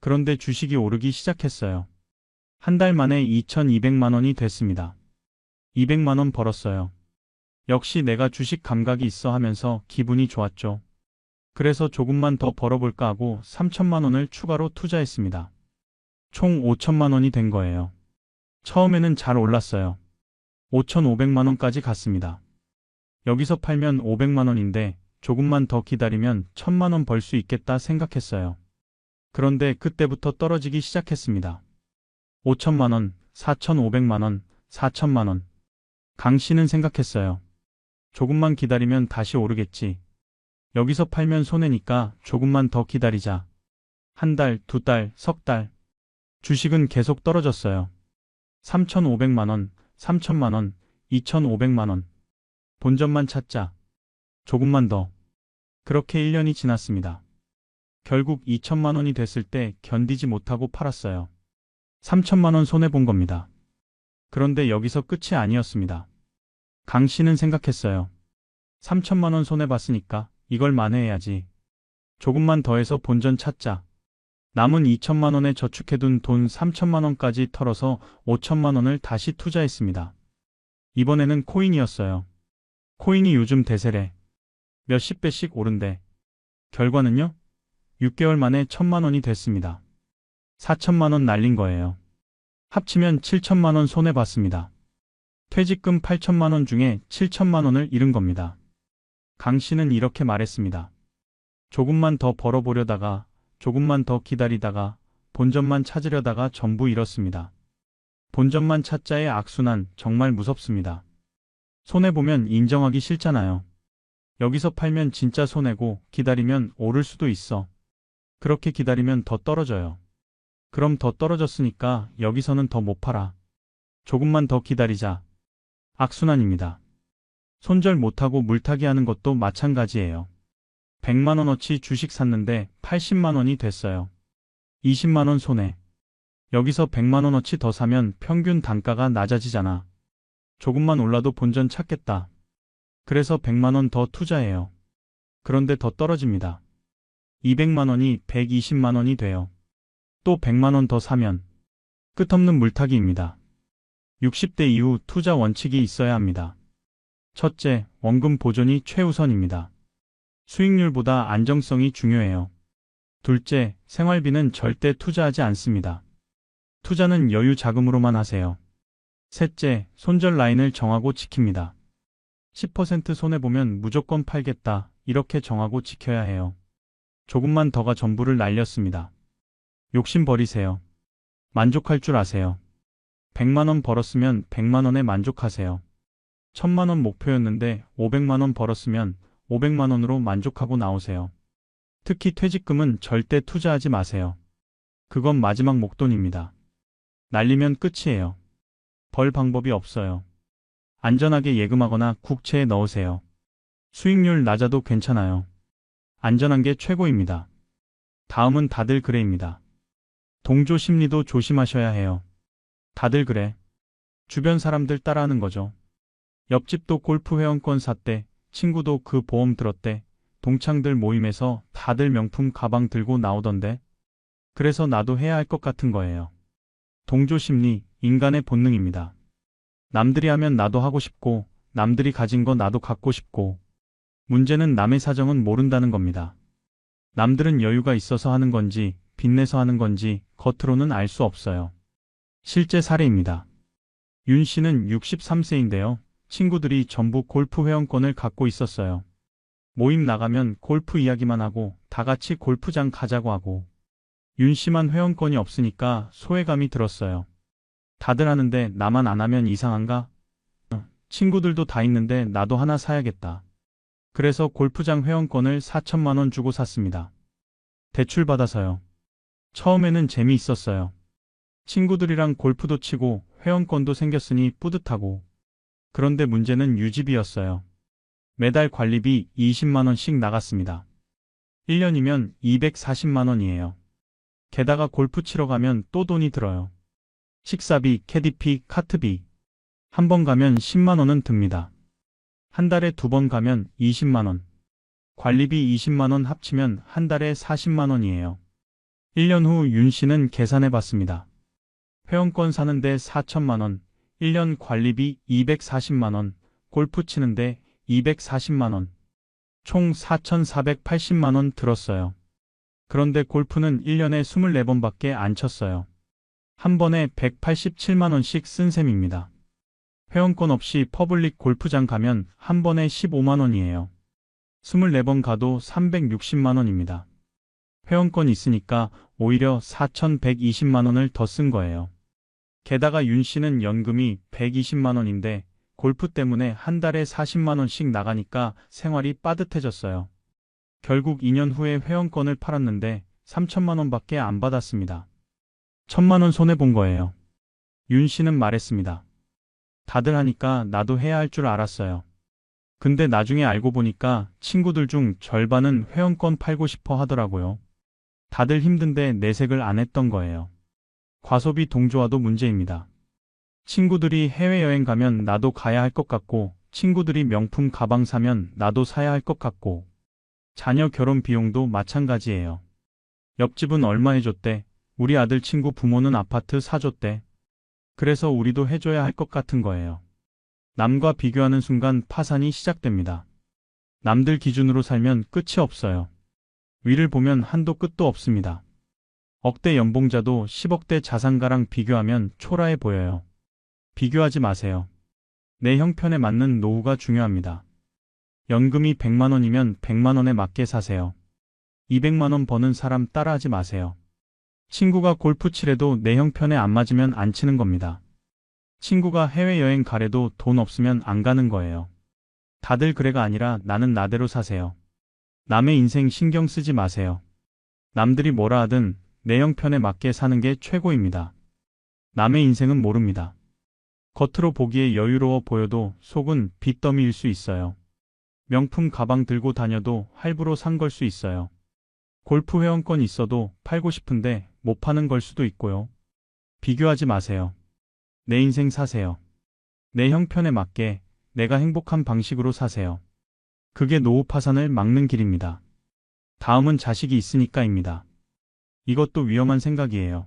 S1: 그런데 주식이 오르기 시작했어요. 한 달 만에 2,200만 원이 됐습니다. 200만 원 벌었어요. 역시 내가 주식 감각이 있어 하면서 기분이 좋았죠. 그래서 조금만 더 벌어볼까 하고 3천만 원을 추가로 투자했습니다. 총 5천만 원이 된 거예요. 처음에는 잘 올랐어요. 5,500만 원까지 갔습니다. 여기서 팔면 500만 원인데 조금만 더 기다리면 1,000만 원 벌 수 있겠다 생각했어요. 그런데 그때부터 떨어지기 시작했습니다. 5천만 원, 4,500만 원, 4천만 원. 강 씨는 생각했어요. 조금만 기다리면 다시 오르겠지. 여기서 팔면 손해니까 조금만 더 기다리자. 한 달, 2달, 석 달. 주식은 계속 떨어졌어요. 3,500만 원, 3천만 원, 2,500만 원. 본전만 찾자. 조금만 더. 그렇게 1년이 지났습니다. 결국 2천만 원이 됐을 때 견디지 못하고 팔았어요. 3천만 원 손해본 겁니다. 그런데 여기서 끝이 아니었습니다. 강 씨는 생각했어요. 3천만 원 손해봤으니까 이걸 만회해야지. 조금만 더 해서 본전 찾자. 남은 2천만 원에 저축해둔 돈 3천만 원까지 털어서 5천만 원을 다시 투자했습니다. 이번에는 코인이었어요. 코인이 요즘 대세래. 몇십 배씩 오른대. 결과는요? 6개월 만에 1,000만 원이 됐습니다. 4천만 원 날린 거예요. 합치면 7천만 원 손해봤습니다. 퇴직금 8천만 원 중에 7천만 원을 잃은 겁니다. 강 씨는 이렇게 말했습니다. 조금만 더 벌어보려다가, 조금만 더 기다리다가, 본전만 찾으려다가 전부 잃었습니다. 본전만 찾자의 악순환 정말 무섭습니다. 손해보면 인정하기 싫잖아요. 여기서 팔면 진짜 손해고 기다리면 오를 수도 있어. 그렇게 기다리면 더 떨어져요. 그럼 더 떨어졌으니까 여기서는 더 못 팔아. 조금만 더 기다리자. 악순환입니다. 손절 못하고 물타기 하는 것도 마찬가지예요. 100만 원어치 주식 샀는데 80만 원이 됐어요. 20만 원 손해. 여기서 100만 원어치 더 사면 평균 단가가 낮아지잖아. 조금만 올라도 본전 찾겠다. 그래서 100만 원 더 투자해요. 그런데 더 떨어집니다. 200만 원이 120만 원이 돼요. 또 100만 원 더 사면 끝없는 물타기입니다. 60대 이후 투자 원칙이 있어야 합니다. 첫째, 원금 보존이 최우선입니다. 수익률보다 안정성이 중요해요. 둘째, 생활비는 절대 투자하지 않습니다. 투자는 여유 자금으로만 하세요. 셋째, 손절 라인을 정하고 지킵니다. 10% 손해보면 무조건 팔겠다, 이렇게 정하고 지켜야 해요. 조금만 더가 전부를 날렸습니다. 욕심 버리세요. 만족할 줄 아세요. 100만 원 벌었으면 100만 원에 만족하세요. 1000만 원 목표였는데 500만 원 벌었으면 500만 원으로 만족하고 나오세요. 특히 퇴직금은 절대 투자하지 마세요. 그건 마지막 목돈입니다. 날리면 끝이에요. 벌 방법이 없어요. 안전하게 예금하거나 국채에 넣으세요. 수익률 낮아도 괜찮아요. 안전한 게 최고입니다. 다음은 다들 그래입니다. 동조 심리도 조심하셔야 해요. 다들 그래. 주변 사람들 따라하는 거죠. 옆집도 골프 회원권 샀대, 친구도 그 보험 들었대, 동창들 모임에서 다들 명품 가방 들고 나오던데. 그래서 나도 해야 할 것 같은 거예요. 동조 심리, 인간의 본능입니다. 남들이 하면 나도 하고 싶고, 남들이 가진 거 나도 갖고 싶고. 문제는 남의 사정은 모른다는 겁니다. 남들은 여유가 있어서 하는 건지, 빚내서 하는 건지, 겉으로는 알 수 없어요. 실제 사례입니다. 윤 씨는 63세인데요. 친구들이 전부 골프 회원권을 갖고 있었어요. 모임 나가면 골프 이야기만 하고 다 같이 골프장 가자고 하고 윤 씨만 회원권이 없으니까 소외감이 들었어요. 다들 하는데 나만 안 하면 이상한가? 친구들도 다 있는데 나도 하나 사야겠다. 그래서 골프장 회원권을 4천만 원 주고 샀습니다. 대출 받아서요. 처음에는 재미있었어요. 친구들이랑 골프도 치고 회원권도 생겼으니 뿌듯하고. 그런데 문제는 유지비였어요. 매달 관리비 20만 원씩 나갔습니다. 1년이면 240만 원이에요. 게다가 골프 치러 가면 또 돈이 들어요. 식사비, 캐디피, 카트비. 한 번 가면 10만 원은 듭니다. 한 달에 2번 가면 20만 원. 관리비 20만 원 합치면 한 달에 40만 원이에요. 1년 후 윤 씨는 계산해 봤습니다. 회원권 사는데 4천만 원, 1년 관리비 240만 원, 골프 치는데 240만 원. 총 4,480만 원 들었어요. 그런데 골프는 1년에 24번밖에 안 쳤어요. 한 번에 187만 원씩 쓴 셈입니다. 회원권 없이 퍼블릭 골프장 가면 한 번에 15만 원이에요. 24번 가도 360만 원입니다. 회원권 있으니까 오히려 4,120만 원을 더 쓴 거예요. 게다가 윤 씨는 연금이 120만 원인데 골프 때문에 한 달에 40만 원씩 나가니까 생활이 빠듯해졌어요. 결국 2년 후에 회원권을 팔았는데 3천만 원밖에 안 받았습니다. 1,000만 원 손해본 거예요. 윤 씨는 말했습니다. 다들 하니까 나도 해야 할 줄 알았어요. 근데 나중에 알고 보니까 친구들 중 절반은 회원권 팔고 싶어 하더라고요. 다들 힘든데 내색을 안 했던 거예요. 과소비 동조화도 문제입니다. 친구들이 해외여행 가면 나도 가야 할 것 같고, 친구들이 명품 가방 사면 나도 사야 할 것 같고, 자녀 결혼 비용도 마찬가지예요. 옆집은 얼마 해줬대, 우리 아들 친구 부모는 아파트 사줬대. 그래서 우리도 해줘야 할 것 같은 거예요. 남과 비교하는 순간 파산이 시작됩니다. 남들 기준으로 살면 끝이 없어요. 위를 보면 한도 끝도 없습니다. 억대 연봉자도 10억대 자산가랑 비교하면 초라해 보여요. 비교하지 마세요. 내 형편에 맞는 노후가 중요합니다. 연금이 100만 원이면 100만 원에 맞게 사세요. 200만 원 버는 사람 따라하지 마세요. 친구가 골프 치래도 내 형편에 안 맞으면 안 치는 겁니다. 친구가 해외여행 가래도 돈 없으면 안 가는 거예요. 다들 그래가 아니라 나는 나대로 사세요. 남의 인생 신경 쓰지 마세요. 남들이 뭐라 하든 내 형편에 맞게 사는 게 최고입니다. 남의 인생은 모릅니다. 겉으로 보기에 여유로워 보여도 속은 빚더미일 수 있어요. 명품 가방 들고 다녀도 할부로 산 걸 수 있어요. 골프 회원권 있어도 팔고 싶은데 못 파는 걸 수도 있고요. 비교하지 마세요. 내 인생 사세요. 내 형편에 맞게 내가 행복한 방식으로 사세요. 그게 노후 파산을 막는 길입니다. 다음은 자식이 있으니까입니다. 이것도 위험한 생각이에요.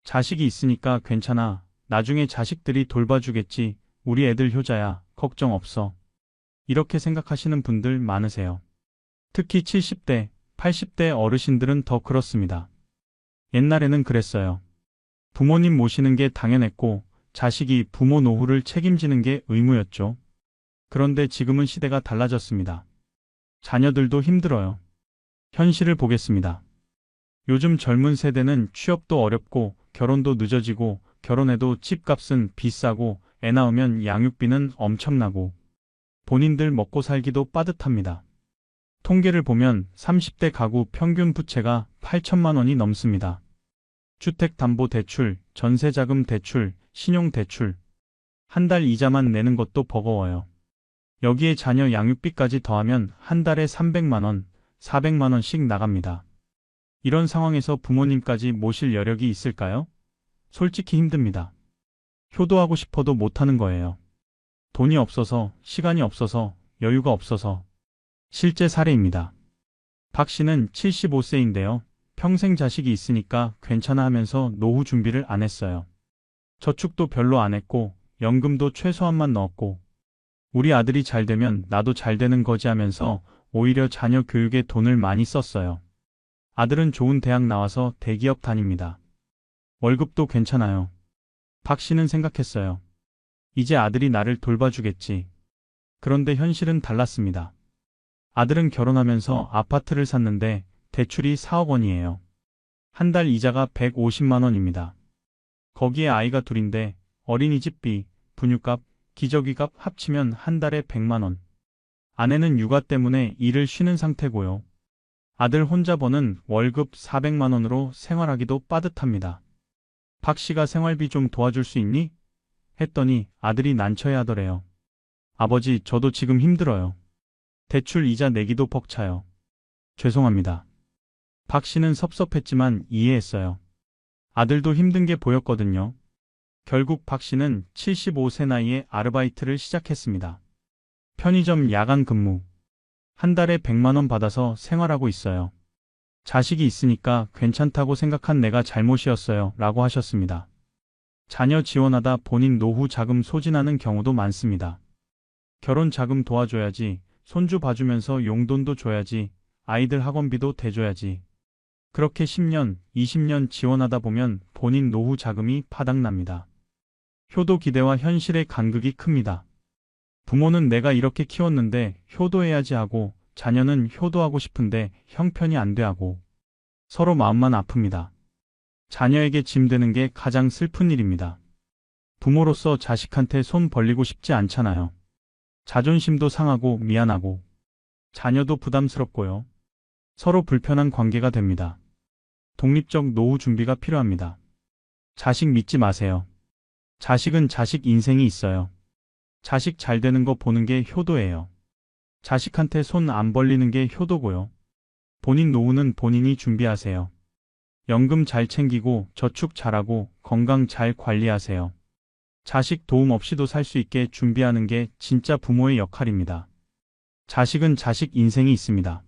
S1: 자식이 있으니까 괜찮아. 나중에 자식들이 돌봐주겠지. 우리 애들 효자야. 걱정 없어. 이렇게 생각하시는 분들 많으세요. 특히 70대, 80대 어르신들은 더 그렇습니다. 옛날에는 그랬어요. 부모님 모시는 게 당연했고 자식이 부모 노후를 책임지는 게 의무였죠. 그런데 지금은 시대가 달라졌습니다. 자녀들도 힘들어요. 현실을 보겠습니다. 요즘 젊은 세대는 취업도 어렵고 결혼도 늦어지고 결혼해도 집값은 비싸고 애 낳으면 양육비는 엄청나고 본인들 먹고 살기도 빠듯합니다. 통계를 보면 30대 가구 평균 부채가 8천만 원이 넘습니다. 주택담보대출, 전세자금 대출, 신용대출. 한 달 이자만 내는 것도 버거워요. 여기에 자녀 양육비까지 더하면 한 달에 300만 원, 400만 원씩 나갑니다. 이런 상황에서 부모님까지 모실 여력이 있을까요? 솔직히 힘듭니다. 효도하고 싶어도 못하는 거예요. 돈이 없어서, 시간이 없어서, 여유가 없어서. 실제 사례입니다. 박 씨는 75세인데요. 평생 자식이 있으니까 괜찮아 하면서 노후 준비를 안 했어요. 저축도 별로 안 했고, 연금도 최소한만 넣었고, 우리 아들이 잘 되면 나도 잘 되는 거지 하면서 오히려 자녀 교육에 돈을 많이 썼어요. 아들은 좋은 대학 나와서 대기업 다닙니다. 월급도 괜찮아요. 박 씨는 생각했어요. 이제 아들이 나를 돌봐주겠지. 그런데 현실은 달랐습니다. 아들은 결혼하면서 아파트를 샀는데 대출이 4억 원이에요. 한 달 이자가 150만 원입니다. 거기에 아이가 둘인데 어린이집비, 분유값, 기저귀값 합치면 한 달에 100만 원. 아내는 육아 때문에 일을 쉬는 상태고요. 아들 혼자 버는 월급 400만 원으로 생활하기도 빠듯합니다. 박 씨가 생활비 좀 도와줄 수 있니? 했더니 아들이 난처해 하더래요. 아버지, 저도 지금 힘들어요. 대출 이자 내기도 벅차요. 죄송합니다. 박 씨는 섭섭했지만 이해했어요. 아들도 힘든 게 보였거든요. 결국 박 씨는 75세 나이에 아르바이트를 시작했습니다. 편의점 야간 근무. 한 달에 100만 원 받아서 생활하고 있어요. 자식이 있으니까 괜찮다고 생각한 내가 잘못이었어요. 라고 하셨습니다. 자녀 지원하다 본인 노후 자금 소진하는 경우도 많습니다. 결혼 자금 도와줘야지, 손주 봐주면서 용돈도 줘야지, 아이들 학원비도 대줘야지. 그렇게 10년, 20년 지원하다 보면 본인 노후 자금이 파닥납니다. 효도 기대와 현실의 간극이 큽니다. 부모는 내가 이렇게 키웠는데 효도해야지 하고 자녀는 효도하고 싶은데 형편이 안 돼 하고 서로 마음만 아픕니다. 자녀에게 짐 되는 게 가장 슬픈 일입니다. 부모로서 자식한테 손 벌리고 싶지 않잖아요. 자존심도 상하고 미안하고 자녀도 부담스럽고요. 서로 불편한 관계가 됩니다. 독립적 노후 준비가 필요합니다. 자식 믿지 마세요. 자식은 자식 인생이 있어요. 자식 잘 되는 거 보는 게 효도예요. 자식한테 손 안 벌리는 게 효도고요. 본인 노후는 본인이 준비하세요. 연금 잘 챙기고 저축 잘하고 건강 잘 관리하세요. 자식 도움 없이도 살 수 있게 준비하는 게 진짜 부모의 역할입니다. 자식은 자식 인생이 있습니다.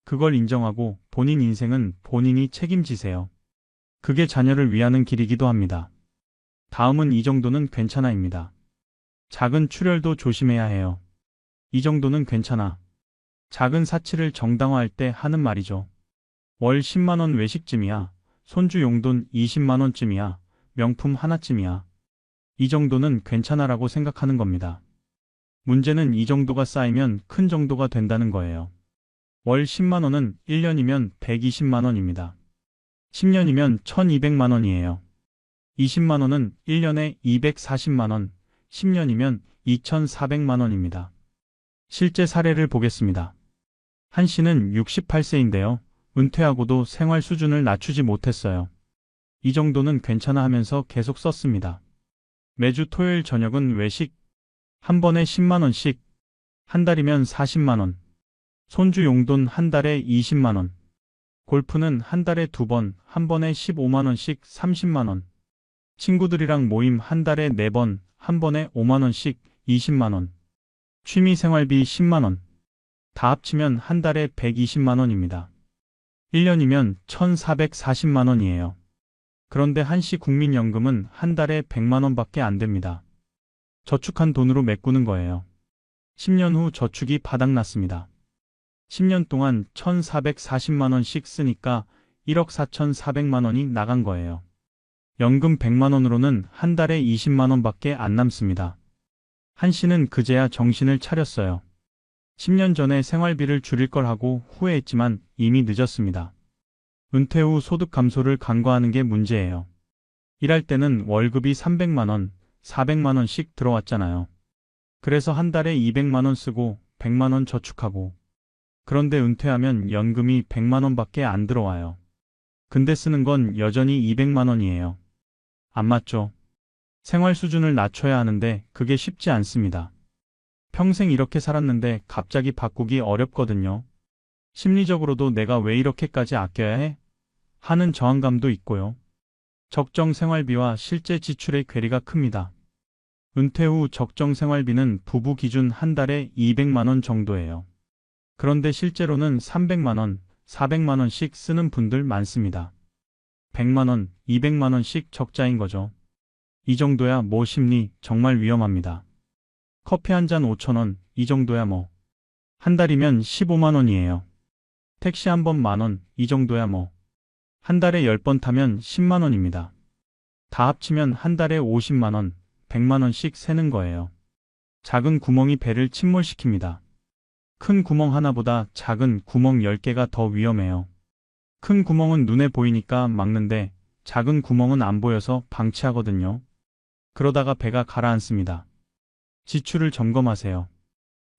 S1: 그걸 인정하고 본인 인생은 본인이 책임지세요. 그게 자녀를 위하는 길이기도 합니다. 다음은 이 정도는 괜찮아입니다. 작은 출혈도 조심해야 해요. 이 정도는 괜찮아. 작은 사치를 정당화할 때 하는 말이죠. 월 10만 원 외식쯤이야. 손주 용돈 20만 원쯤이야. 명품 하나쯤이야. 이 정도는 괜찮아라고 생각하는 겁니다. 문제는 이 정도가 쌓이면 큰 정도가 된다는 거예요. 월 10만 원은 1년이면 120만 원입니다. 10년이면 1200만 원이에요. 20만 원은 1년에 240만 원, 10년이면 2400만 원입니다. 실제 사례를 보겠습니다. 한 씨는 68세인데요. 은퇴하고도 생활 수준을 낮추지 못했어요. 이 정도는 괜찮아 하면서 계속 썼습니다. 매주 토요일 저녁은 외식, 한 번에 10만 원씩, 한 달이면 40만 원. 손주 용돈 한 달에 20만 원. 골프는 한 달에 2번, 한 번에 15만 원씩 30만 원. 친구들이랑 모임 한 달에 4번, 한 번에 5만 원씩 20만 원. 취미 생활비 10만 원. 다 합치면 한 달에 120만 원입니다. 1년이면 1440만 원이에요. 그런데 한씨 국민연금은 한 달에 100만 원밖에 안 됩니다. 저축한 돈으로 메꾸는 거예요. 10년 후 저축이 바닥났습니다. 10년 동안 1440만 원씩 쓰니까 1억 4400만 원이 나간 거예요. 연금 100만 원으로는 한 달에 20만 원밖에 안 남습니다. 한 씨는 그제야 정신을 차렸어요. 10년 전에 생활비를 줄일 걸 하고 후회했지만 이미 늦었습니다. 은퇴 후 소득 감소를 간과하는 게 문제예요. 일할 때는 월급이 300만 원, 400만 원씩 들어왔잖아요. 그래서 한 달에 200만 원 쓰고 100만 원 저축하고. 그런데 은퇴하면 연금이 100만 원밖에 안 들어와요. 근데 쓰는 건 여전히 200만 원이에요. 안 맞죠? 생활 수준을 낮춰야 하는데 그게 쉽지 않습니다. 평생 이렇게 살았는데 갑자기 바꾸기 어렵거든요. 심리적으로도 내가 왜 이렇게까지 아껴야 해? 하는 저항감도 있고요. 적정 생활비와 실제 지출의 괴리가 큽니다. 은퇴 후 적정 생활비는 부부 기준 한 달에 200만 원 정도예요. 그런데 실제로는 300만 원, 400만 원씩 쓰는 분들 많습니다. 100만 원, 200만 원씩 적자인 거죠. 이 정도야 뭐 심리 정말 위험합니다. 커피 한 잔 5천 원, 이 정도야 뭐. 한 달이면 15만 원이에요. 택시 한 번 만 원, 이 정도야 뭐. 한 달에 10번 타면 10만 원입니다. 다 합치면 한 달에 50만 원, 100만 원씩 새는 거예요. 작은 구멍이 배를 침몰시킵니다. 큰 구멍 하나보다 작은 구멍 10개가 더 위험해요. 큰 구멍은 눈에 보이니까 막는데 작은 구멍은 안 보여서 방치하거든요. 그러다가 배가 가라앉습니다. 지출을 점검하세요.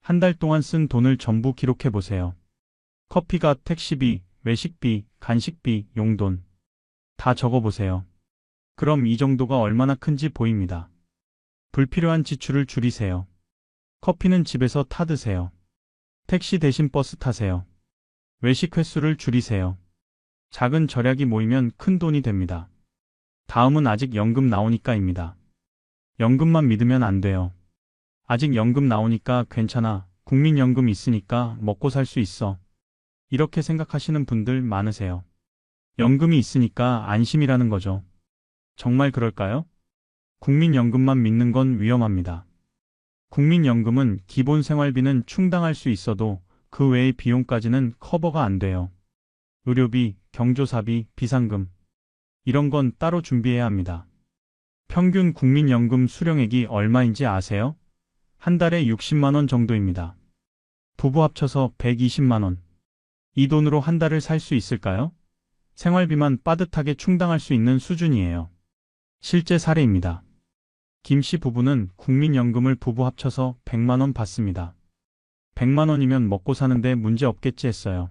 S1: 한 달 동안 쓴 돈을 전부 기록해 보세요. 커피값, 택시비, 외식비, 간식비, 용돈. 다 적어보세요. 그럼 이 정도가 얼마나 큰지 보입니다. 불필요한 지출을 줄이세요. 커피는 집에서 타 드세요. 택시 대신 버스 타세요. 외식 횟수를 줄이세요. 작은 절약이 모이면 큰 돈이 됩니다. 다음은 아직 연금 나오니까입니다. 연금만 믿으면 안 돼요. 아직 연금 나오니까 괜찮아. 국민연금 있으니까 먹고 살 수 있어. 이렇게 생각하시는 분들 많으세요. 연금이 있으니까 안심이라는 거죠. 정말 그럴까요? 국민연금만 믿는 건 위험합니다. 국민연금은 기본 생활비는 충당할 수 있어도 그 외의 비용까지는 커버가 안 돼요. 의료비, 경조사비, 비상금. 이런 건 따로 준비해야 합니다. 평균 국민연금 수령액이 얼마인지 아세요? 한 달에 60만 원 정도입니다. 부부 합쳐서 120만 원. 이 돈으로 한 달을 살 수 있을까요? 생활비만 빠듯하게 충당할 수 있는 수준이에요. 실제 사례입니다. 김 씨 부부는 국민연금을 부부 합쳐서 100만 원 받습니다. 100만 원이면 먹고 사는데 문제 없겠지 했어요.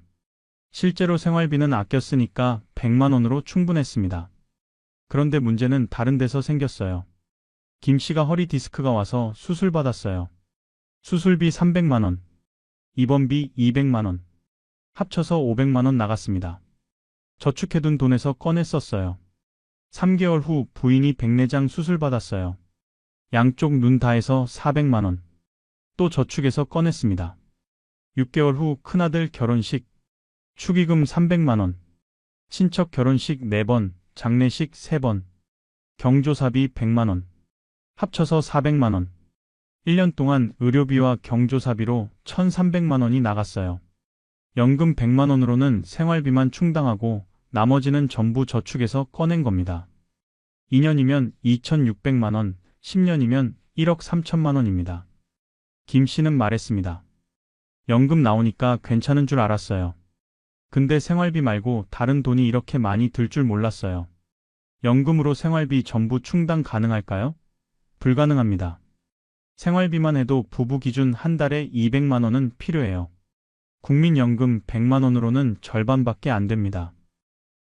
S1: 실제로 생활비는 아껴 쓰니까 100만 원으로 충분했습니다. 그런데 문제는 다른 데서 생겼어요. 김 씨가 허리 디스크가 와서 수술 받았어요. 수술비 300만 원, 입원비 200만 원, 합쳐서 500만 원 나갔습니다. 저축해둔 돈에서 꺼내 썼어요. 3개월 후 부인이 백내장 수술 받았어요. 양쪽 눈 다 해서 400만 원. 또 저축해서 꺼냈습니다. 6개월 후 큰아들 결혼식, 축의금 300만 원, 친척 결혼식 4번, 장례식 3번, 경조사비 100만 원, 합쳐서 400만 원. 1년 동안 의료비와 경조사비로 1,300만 원이 나갔어요. 연금 100만 원으로는 생활비만 충당하고 나머지는 전부 저축해서 꺼낸 겁니다. 2년이면 2,600만 원, 10년이면 1억 3천만 원입니다. 김 씨는 말했습니다. 연금 나오니까 괜찮은 줄 알았어요. 근데 생활비 말고 다른 돈이 이렇게 많이 들 줄 몰랐어요. 연금으로 생활비 전부 충당 가능할까요? 불가능합니다. 생활비만 해도 부부 기준 한 달에 200만 원은 필요해요. 국민연금 100만 원으로는 절반밖에 안 됩니다.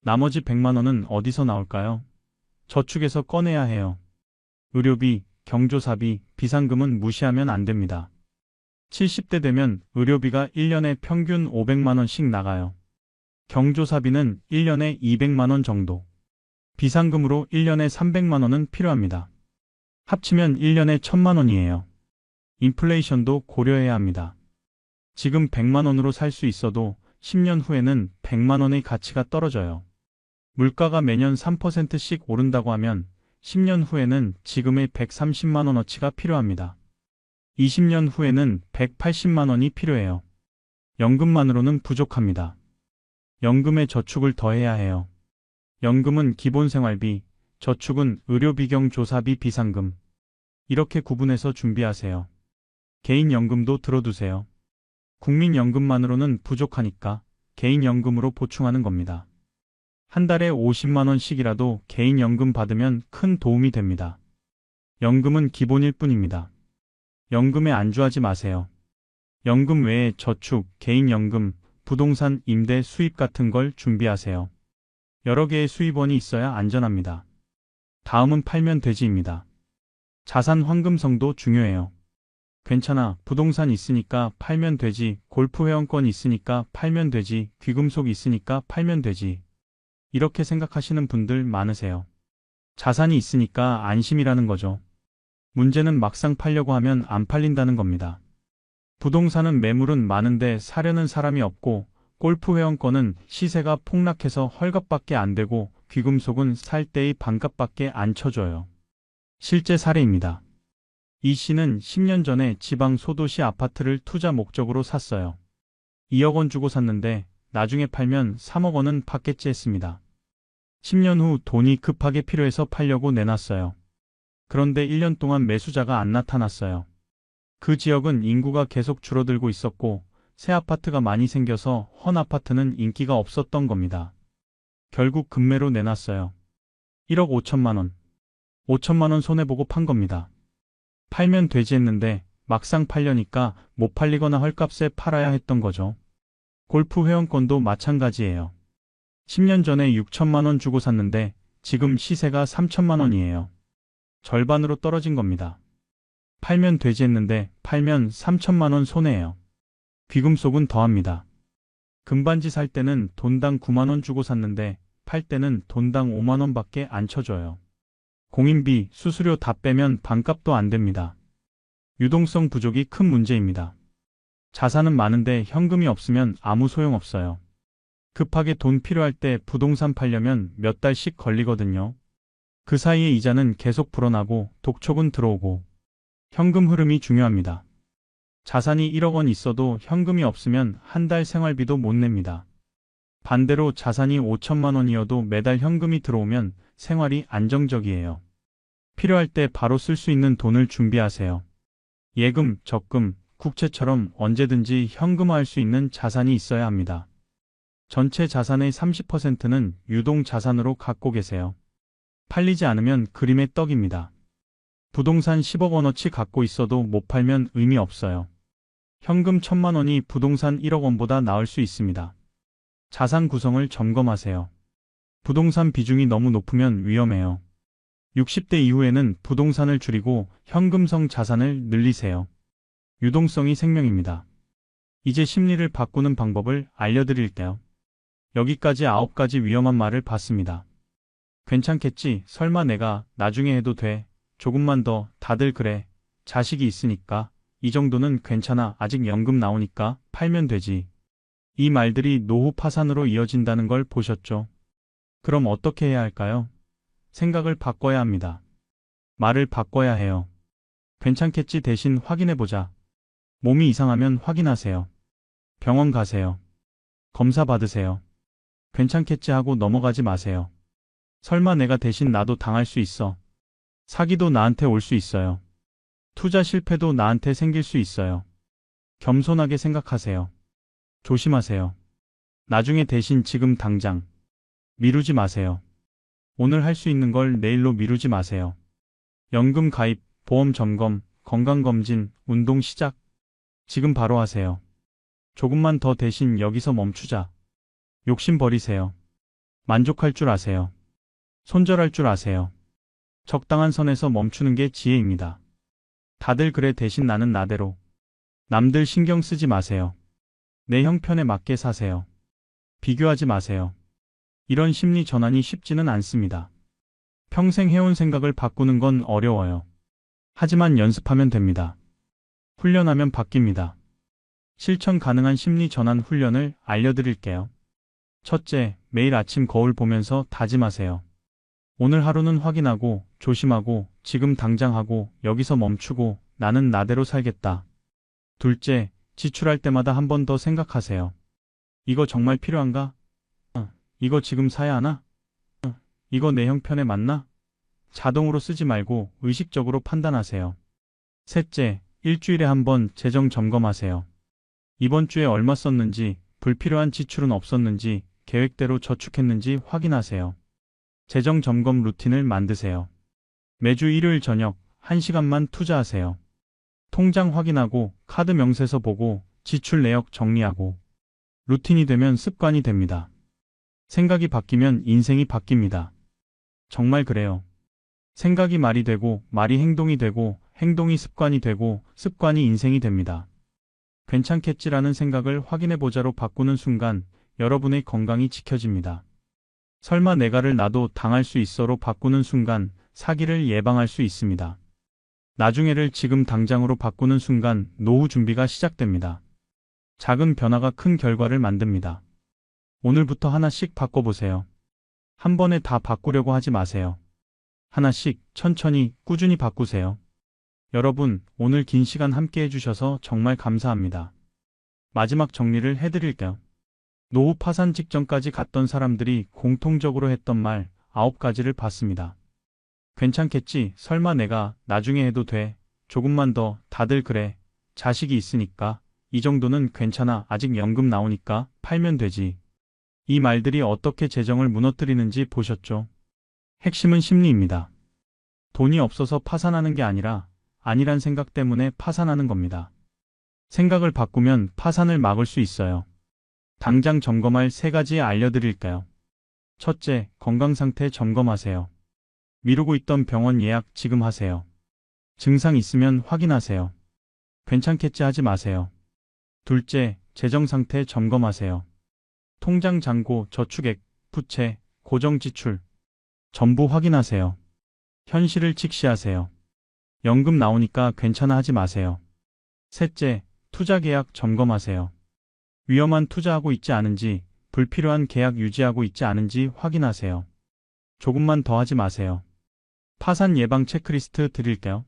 S1: 나머지 100만 원은 어디서 나올까요? 저축해서 꺼내야 해요. 의료비, 경조사비, 비상금은 무시하면 안 됩니다. 70대 되면 의료비가 1년에 평균 500만 원씩 나가요. 경조사비는 1년에 200만 원 정도. 비상금으로 1년에 300만 원은 필요합니다. 합치면 1년에 1000만 원이에요. 인플레이션도 고려해야 합니다. 지금 100만 원으로 살 수 있어도 10년 후에는 100만 원의 가치가 떨어져요. 물가가 매년 3%씩 오른다고 하면 10년 후에는 지금의 130만 원어치가 필요합니다. 20년 후에는 180만 원이 필요해요. 연금만으로는 부족합니다. 연금에 저축을 더해야 해요. 연금은 기본생활비, 저축은 의료비경 조사비 비상금. 이렇게 구분해서 준비하세요. 개인연금도 들어두세요. 국민연금만으로는 부족하니까 개인연금으로 보충하는 겁니다. 한 달에 50만 원씩이라도 개인연금 받으면 큰 도움이 됩니다. 연금은 기본일 뿐입니다. 연금에 안주하지 마세요. 연금 외에 저축, 개인연금, 부동산 임대 수입 같은 걸 준비하세요. 여러 개의 수입원이 있어야 안전합니다. 다음은 팔면 되지입니다. 자산 환금성도 중요해요. 괜찮아, 부동산 있으니까 팔면 되지, 골프 회원권 있으니까 팔면 되지, 귀금속 있으니까 팔면 되지. 이렇게 생각하시는 분들 많으세요. 자산이 있으니까 안심이라는 거죠. 문제는 막상 팔려고 하면 안 팔린다는 겁니다. 부동산은 매물은 많은데 사려는 사람이 없고, 골프 회원권은 시세가 폭락해서 헐값밖에 안 되고, 귀금속은 살 때의 반값밖에 안 쳐줘요. 실제 사례입니다. 이 씨는 10년 전에 지방 소도시 아파트를 투자 목적으로 샀어요. 2억 원 주고 샀는데 나중에 팔면 3억 원은 받겠지 했습니다. 10년 후 돈이 급하게 필요해서 팔려고 내놨어요. 그런데 1년 동안 매수자가 안 나타났어요. 그 지역은 인구가 계속 줄어들고 있었고 새 아파트가 많이 생겨서 헌 아파트는 인기가 없었던 겁니다. 결국 급매로 내놨어요. 1억 5천만 원. 5천만 원 손해보고 판 겁니다. 팔면 되지 했는데 막상 팔려니까 못 팔리거나 헐값에 팔아야 했던 거죠. 골프 회원권도 마찬가지예요. 10년 전에 6천만 원 주고 샀는데 지금 시세가 3천만 원이에요. 절반으로 떨어진 겁니다. 팔면 되지 했는데 팔면 3천만 원 손해예요. 귀금속은 더합니다. 금반지 살 때는 돈당 9만 원 주고 샀는데 팔 때는 돈당 5만 원밖에 안 쳐줘요. 공인비, 수수료 다 빼면 반값도 안 됩니다. 유동성 부족이 큰 문제입니다. 자산은 많은데 현금이 없으면 아무 소용없어요. 급하게 돈 필요할 때 부동산 팔려면 몇 달씩 걸리거든요. 그 사이에 이자는 계속 불어나고 독촉은 들어오고 현금 흐름이 중요합니다. 자산이 1억 원 있어도 현금이 없으면 한 달 생활비도 못 냅니다. 반대로 자산이 5천만 원이어도 매달 현금이 들어오면 생활이 안정적이에요. 필요할 때 바로 쓸 수 있는 돈을 준비하세요. 예금, 적금, 국채처럼 언제든지 현금화할 수 있는 자산이 있어야 합니다. 전체 자산의 30%는 유동자산으로 갖고 계세요. 팔리지 않으면 그림의 떡입니다. 부동산 10억 원어치 갖고 있어도 못 팔면 의미 없어요. 현금 1천만 원이 부동산 1억 원보다 나을 수 있습니다. 자산 구성을 점검하세요. 부동산 비중이 너무 높으면 위험해요. 60대 이후에는 부동산을 줄이고 현금성 자산을 늘리세요. 유동성이 생명입니다. 이제 심리를 바꾸는 방법을 알려드릴게요. 여기까지 9가지 위험한 말을 봤습니다. 괜찮겠지, 설마 내가 나중에 해도 돼, 조금만 더, 다들 그래, 자식이 있으니까, 이 정도는 괜찮아, 아직 연금 나오니까 팔면 되지. 이 말들이 노후 파산으로 이어진다는 걸 보셨죠? 그럼 어떻게 해야 할까요? 생각을 바꿔야 합니다. 말을 바꿔야 해요. 괜찮겠지 대신 확인해보자. 몸이 이상하면 확인하세요. 병원 가세요. 검사 받으세요. 괜찮겠지 하고 넘어가지 마세요. 설마 내가 대신 나도 당할 수 있어. 사기도 나한테 올 수 있어요. 투자 실패도 나한테 생길 수 있어요. 겸손하게 생각하세요. 조심하세요. 나중에 대신 지금 당장 미루지 마세요. 오늘 할 수 있는 걸 내일로 미루지 마세요. 연금 가입, 보험 점검, 건강검진, 운동 시작. 지금 바로 하세요. 조금만 더 대신 여기서 멈추자. 욕심 버리세요. 만족할 줄 아세요. 손절할 줄 아세요. 적당한 선에서 멈추는 게 지혜입니다. 다들 그래 대신 나는 나대로. 남들 신경 쓰지 마세요. 내 형편에 맞게 사세요. 비교하지 마세요. 이런 심리 전환이 쉽지는 않습니다. 평생 해온 생각을 바꾸는 건 어려워요. 하지만 연습하면 됩니다. 훈련하면 바뀝니다. 실천 가능한 심리 전환 훈련을 알려드릴게요. 첫째, 매일 아침 거울 보면서 다짐하세요. 오늘 하루는 확인하고, 조심하고, 지금 당장 하고, 여기서 멈추고, 나는 나대로 살겠다. 둘째, 지출할 때마다 한 번 더 생각하세요. 이거 정말 필요한가? 이거 지금 사야 하나? 이거 내 형편에 맞나? 자동으로 쓰지 말고 의식적으로 판단하세요. 셋째, 일주일에 한 번 재정 점검하세요. 이번 주에 얼마 썼는지, 불필요한 지출은 없었는지, 계획대로 저축했는지 확인하세요. 재정 점검 루틴을 만드세요. 매주 일요일 저녁 1시간만 투자하세요. 통장 확인하고, 카드 명세서 보고, 지출 내역 정리하고. 루틴이 되면 습관이 됩니다. 생각이 바뀌면 인생이 바뀝니다. 정말 그래요. 생각이 말이 되고, 말이 행동이 되고, 행동이 습관이 되고, 습관이 인생이 됩니다. 괜찮겠지라는 생각을 확인해보자로 바꾸는 순간 여러분의 건강이 지켜집니다. 설마 내가를 나도 당할 수 있어로 바꾸는 순간 사기를 예방할 수 있습니다. 나중에를 지금 당장으로 바꾸는 순간 노후 준비가 시작됩니다. 작은 변화가 큰 결과를 만듭니다. 오늘부터 하나씩 바꿔보세요. 한 번에 다 바꾸려고 하지 마세요. 하나씩 천천히 꾸준히 바꾸세요. 여러분, 오늘 긴 시간 함께 해주셔서 정말 감사합니다. 마지막 정리를 해드릴게요. 노후 파산 직전까지 갔던 사람들이 공통적으로 했던 말 9가지를 봤습니다. 괜찮겠지, 설마 내가 나중에 해도 돼, 조금만 더, 다들 그래, 자식이 있으니까, 이 정도는 괜찮아, 아직 연금 나오니까 팔면 되지. 이 말들이 어떻게 재정을 무너뜨리는지 보셨죠? 핵심은 심리입니다. 돈이 없어서 파산하는 게 아니라 아니란 생각 때문에 파산하는 겁니다. 생각을 바꾸면 파산을 막을 수 있어요. 당장 점검할 3가지 알려드릴까요? 첫째, 건강 상태 점검하세요. 미루고 있던 병원 예약 지금 하세요. 증상 있으면 확인하세요. 괜찮겠지 하지 마세요. 둘째, 재정 상태 점검하세요. 통장 잔고, 저축액, 부채, 고정 지출 전부 확인하세요. 현실을 직시하세요. 연금 나오니까 괜찮아 하지 마세요. 셋째, 투자 계약 점검하세요. 위험한 투자하고 있지 않은지, 불필요한 계약 유지하고 있지 않은지 확인하세요. 조금만 더 하지 마세요. 파산 예방 체크리스트 드릴게요.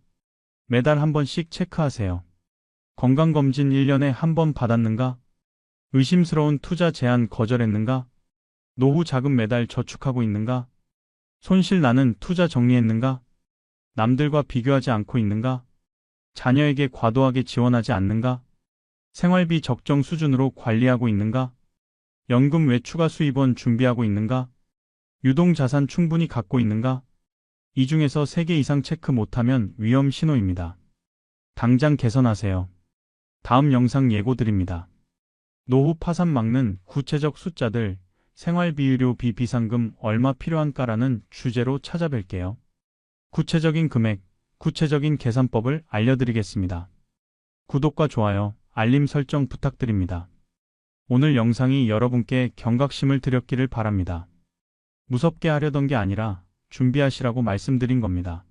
S1: 매달 한 번씩 체크하세요. 건강검진 1년에 한 번 받았는가? 의심스러운 투자 제한 거절했는가? 노후 자금 매달 저축하고 있는가? 손실 나는 투자 정리했는가? 남들과 비교하지 않고 있는가? 자녀에게 과도하게 지원하지 않는가? 생활비 적정 수준으로 관리하고 있는가? 연금 외 추가 수입원 준비하고 있는가? 유동자산 충분히 갖고 있는가? 이 중에서 3개 이상 체크 못하면 위험 신호입니다. 당장 개선하세요. 다음 영상 예고 드립니다. 노후 파산 막는 구체적 숫자들, 생활비의료비 비상금 얼마 필요한가라는 주제로 찾아뵐게요. 구체적인 금액, 구체적인 계산법을 알려드리겠습니다. 구독과 좋아요, 알림 설정 부탁드립니다. 오늘 영상이 여러분께 경각심을 드렸기를 바랍니다. 무섭게 하려던 게 아니라 준비하시라고 말씀드린 겁니다.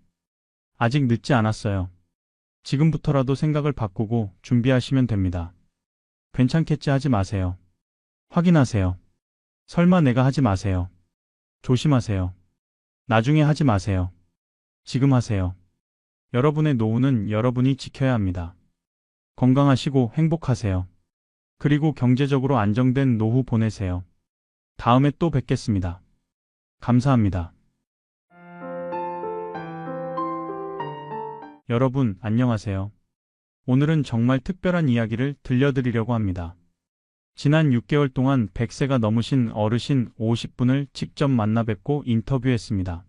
S1: 아직 늦지 않았어요. 지금부터라도 생각을 바꾸고 준비하시면 됩니다. 괜찮겠지 하지 마세요. 확인하세요. 설마 내가 하지 마세요. 조심하세요. 나중에 하지 마세요. 지금 하세요. 여러분의 노후는 여러분이 지켜야 합니다. 건강하시고 행복하세요. 그리고 경제적으로 안정된 노후 보내세요. 다음에 또 뵙겠습니다. 감사합니다. 여러분, 안녕하세요. 오늘은 정말 특별한 이야기를 들려드리려고 합니다. 지난 6개월 동안 100세가 넘으신 어르신 50분을 직접 만나 뵙고 인터뷰했습니다.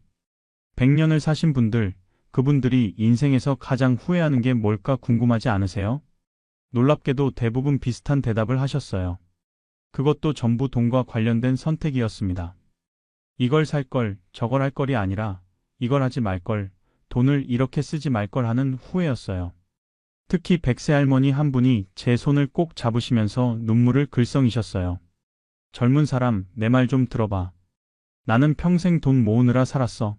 S1: 100년을 사신 분들, 그분들이 인생에서 가장 후회하는 게 뭘까 궁금하지 않으세요? 놀랍게도 대부분 비슷한 대답을 하셨어요. 그것도 전부 돈과 관련된 선택이었습니다. 이걸 살 걸, 저걸 할 걸이 아니라 이걸 하지 말 걸, 돈을 이렇게 쓰지 말 걸 하는 후회였어요. 특히 100세 할머니 한 분이 제 손을 꼭 잡으시면서 눈물을 글썽이셨어요. 젊은 사람, 내 말 좀 들어봐. 나는 평생 돈 모으느라 살았어.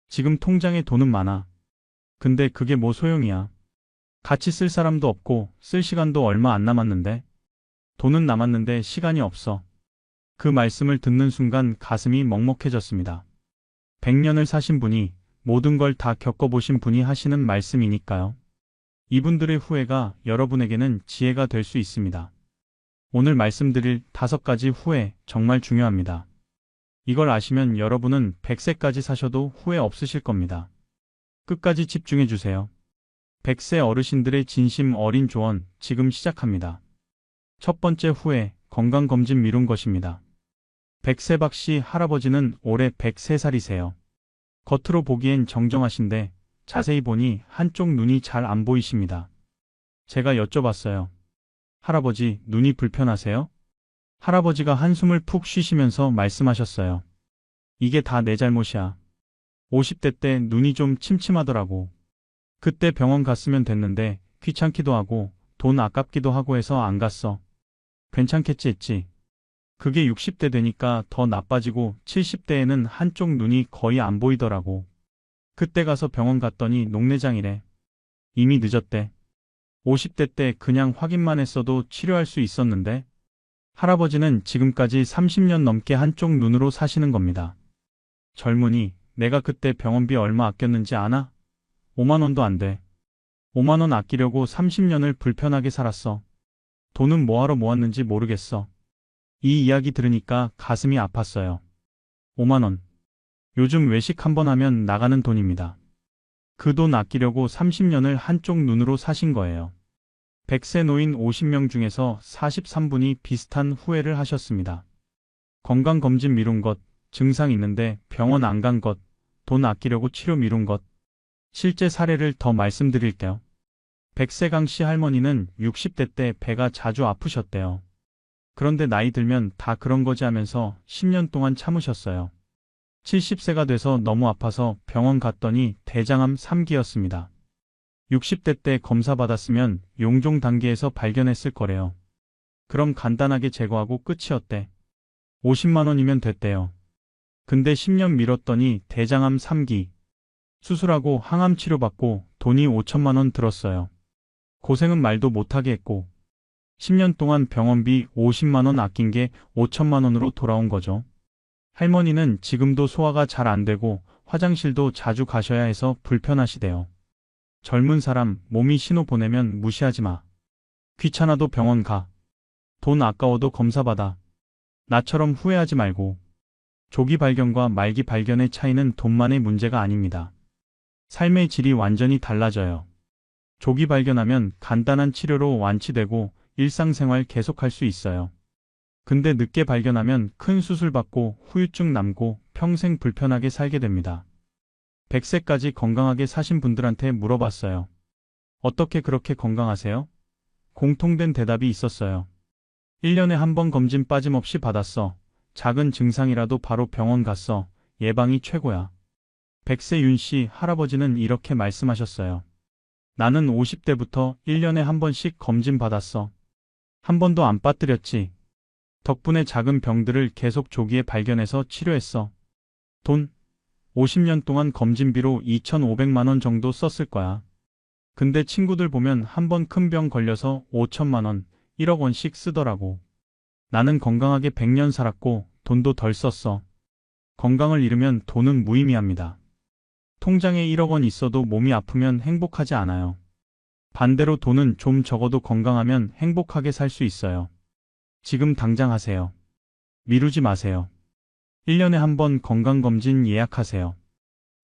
S1: 지금 통장에 돈은 많아. 근데 그게 뭐 소용이야. 같이 쓸 사람도 없고 쓸 시간도 얼마 안 남았는데. 돈은 남았는데 시간이 없어. 그 말씀을 듣는 순간 가슴이 먹먹해졌습니다. 100년을 사신 분이 모든 걸 다 겪어보신 분이 하시는 말씀이니까요. 이분들의 후회가 여러분에게는 지혜가 될 수 있습니다. 오늘 말씀드릴 5가지 후회 정말 중요합니다. 이걸 아시면 여러분은 100세까지 사셔도 후회 없으실 겁니다. 끝까지 집중해 주세요. 100세 어르신들의 진심 어린 조언 지금 시작합니다. 첫 번째 후회, 건강검진 미룬 것입니다. 100세 박씨 할아버지는 올해 103살이세요. 겉으로 보기엔 정정하신데 자세히 보니 한쪽 눈이 잘 안 보이십니다. 제가 여쭤봤어요. 할아버지, 눈이 불편하세요? 할아버지가 한숨을 푹 쉬시면서 말씀하셨어요. 이게 다 내 잘못이야. 50대 때 눈이 좀 침침하더라고. 그때 병원 갔으면 됐는데 귀찮기도 하고 돈 아깝기도 하고 해서 안 갔어. 괜찮겠지 했지. 그게 60대 되니까 더 나빠지고 70대에는 한쪽 눈이 거의 안 보이더라고. 그때 가서 병원 갔더니 녹내장이래. 이미 늦었대. 50대 때 그냥 확인만 했어도 치료할 수 있었는데 할아버지는 지금까지 30년 넘게 한쪽 눈으로 사시는 겁니다. 젊은이, 내가 그때 병원비 얼마 아꼈는지 아나? 5만 원도 안 돼. 5만 원 아끼려고 30년을 불편하게 살았어. 돈은 뭐하러 모았는지 모르겠어. 이 이야기 들으니까 가슴이 아팠어요. 5만 원. 요즘 외식 한번 하면 나가는 돈입니다. 그 돈 아끼려고 30년을 한쪽 눈으로 사신 거예요. 100세 노인 50명 중에서 43분이 비슷한 후회를 하셨습니다. 건강검진 미룬 것, 증상 있는데 병원 안 간 것, 돈 아끼려고 치료 미룬 것. 실제 사례를 더 말씀드릴게요. 100세 강씨 할머니는 60대 때 배가 자주 아프셨대요. 그런데 나이 들면 다 그런 거지 하면서 10년 동안 참으셨어요. 70세가 돼서 너무 아파서 병원 갔더니 대장암 3기였습니다. 60대 때 검사 받았으면 용종 단계에서 발견했을 거래요. 그럼 간단하게 제거하고 끝이었대. 50만 원이면 됐대요. 근데 10년 미뤘더니 대장암 3기. 수술하고 항암 치료받고 돈이 5천만 원 들었어요. 고생은 말도 못하게 했고 10년 동안 병원비 50만 원 아낀 게 5천만 원으로 돌아온 거죠. 할머니는 지금도 소화가 잘 안 되고 화장실도 자주 가셔야 해서 불편하시대요. 젊은 사람 몸이 신호 보내면 무시하지 마. 귀찮아도 병원 가. 돈 아까워도 검사 받아. 나처럼 후회하지 말고. 조기 발견과 말기 발견의 차이는 돈만의 문제가 아닙니다. 삶의 질이 완전히 달라져요. 조기 발견하면 간단한 치료로 완치되고 일상생활 계속할 수 있어요. 근데 늦게 발견하면 큰 수술 받고 후유증 남고 평생 불편하게 살게 됩니다. 100세까지 건강하게 사신 분들한테 물어봤어요. 어떻게 그렇게 건강하세요? 공통된 대답이 있었어요. 1년에 한 번 검진 빠짐없이 받았어. 작은 증상이라도 바로 병원 갔어. 예방이 최고야. 100세 윤씨 할아버지는 이렇게 말씀하셨어요. 나는 50대부터 1년에 한 번씩 검진 받았어. 한 번도 안 빠뜨렸지. 덕분에 작은 병들을 계속 조기에 발견해서 치료했어. 돈 50년 동안 검진비로 2,500만 원 정도 썼을 거야. 근데 친구들 보면 한 번 큰 병 걸려서 5천만 원, 1억 원씩 쓰더라고. 나는 건강하게 100년 살았고 돈도 덜 썼어. 건강을 잃으면 돈은 무의미합니다. 통장에 1억 원 있어도 몸이 아프면 행복하지 않아요. 반대로 돈은 좀 적어도 건강하면 행복하게 살 수 있어요. 지금 당장 하세요. 미루지 마세요. 1년에 한 번 건강검진 예약하세요.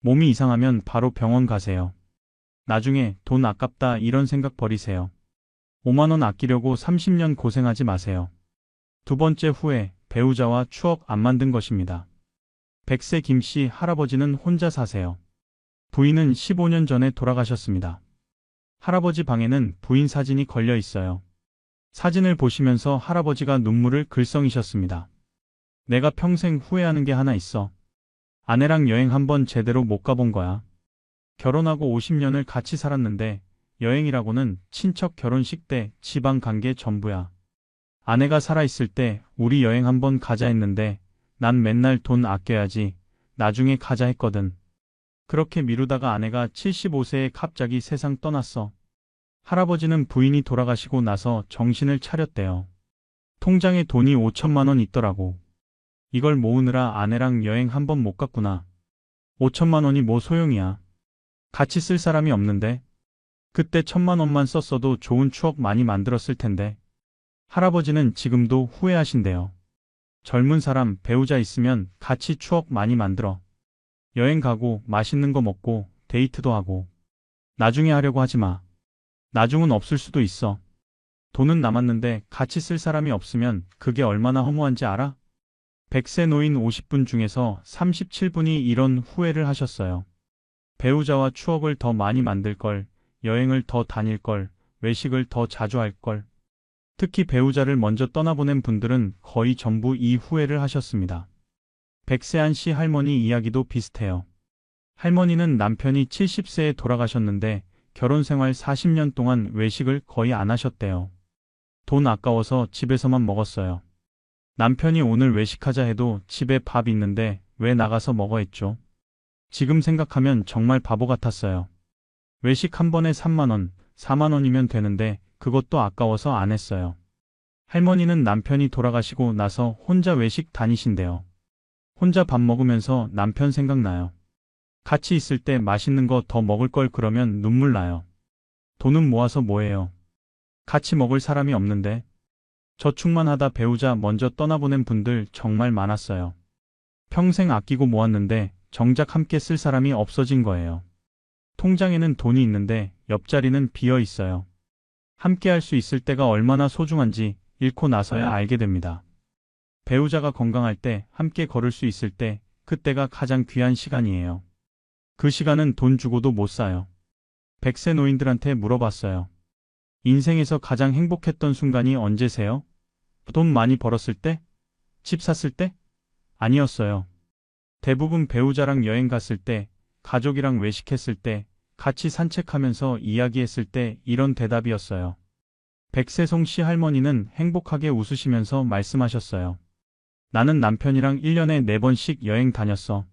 S1: 몸이 이상하면 바로 병원 가세요. 나중에 돈 아깝다 이런 생각 버리세요. 5만 원 아끼려고 30년 고생하지 마세요. 두 번째 후회, 배우자와 추억 안 만든 것입니다. 100세 김씨 할아버지는 혼자 사세요. 부인은 15년 전에 돌아가셨습니다. 할아버지 방에는 부인 사진이 걸려 있어요. 사진을 보시면서 할아버지가 눈물을 글썽이셨습니다. 내가 평생 후회하는 게 하나 있어. 아내랑 여행 한번 제대로 못 가본 거야. 결혼하고 50년을 같이 살았는데 여행이라고는 친척 결혼식 때 지방 간 게 전부야. 아내가 살아있을 때 우리 여행 한번 가자 했는데 난 맨날 돈 아껴야지. 나중에 가자 했거든. 그렇게 미루다가 아내가 75세에 갑자기 세상 떠났어. 할아버지는 부인이 돌아가시고 나서 정신을 차렸대요. 통장에 돈이 5천만 원 있더라고. 이걸 모으느라 아내랑 여행 한번 못 갔구나. 5천만 원이 뭐 소용이야. 같이 쓸 사람이 없는데. 그때 1천만 원만 썼어도 좋은 추억 많이 만들었을 텐데. 할아버지는 지금도 후회하신대요. 젊은 사람 배우자 있으면 같이 추억 많이 만들어. 여행 가고 맛있는 거 먹고 데이트도 하고. 나중에 하려고 하지 마. 나중은 없을 수도 있어. 돈은 남았는데 같이 쓸 사람이 없으면 그게 얼마나 허무한지 알아? 100세 노인 50분 중에서 37분이 이런 후회를 하셨어요. 배우자와 추억을 더 많이 만들 걸, 여행을 더 다닐 걸, 외식을 더 자주 할 걸. 특히 배우자를 먼저 떠나보낸 분들은 거의 전부 이 후회를 하셨습니다. 백세한 씨 할머니 이야기도 비슷해요. 할머니는 남편이 70세에 돌아가셨는데 결혼 생활 40년 동안 외식을 거의 안 하셨대요. 돈 아까워서 집에서만 먹었어요. 남편이 오늘 외식하자 해도 집에 밥 있는데 왜 나가서 먹어 했죠. 지금 생각하면 정말 바보 같았어요. 외식 한 번에 3만 원, 4만 원이면 되는데 그것도 아까워서 안 했어요. 할머니는 남편이 돌아가시고 나서 혼자 외식 다니신대요. 혼자 밥 먹으면서 남편 생각나요. 같이 있을 때 맛있는 거 더 먹을 걸 그러면 눈물 나요. 돈은 모아서 뭐해요. 같이 먹을 사람이 없는데. 저축만 하다 배우자 먼저 떠나보낸 분들 정말 많았어요. 평생 아끼고 모았는데 정작 함께 쓸 사람이 없어진 거예요. 통장에는 돈이 있는데 옆자리는 비어 있어요. 함께 할 수 있을 때가 얼마나 소중한지 잃고 나서야 알게 됩니다. 배우자가 건강할 때, 함께 걸을 수 있을 때, 그때가 가장 귀한 시간이에요. 그 시간은 돈 주고도 못 사요. 100세 노인들한테 물어봤어요. 인생에서 가장 행복했던 순간이 언제세요? 돈 많이 벌었을 때? 집 샀을 때? 아니었어요. 대부분 배우자랑 여행 갔을 때, 가족이랑 외식했을 때, 같이 산책하면서 이야기했을 때 이런 대답이었어요. 백세송 씨 할머니는 행복하게 웃으시면서 말씀하셨어요. 나는 남편이랑 1년에 4번씩 여행 다녔어.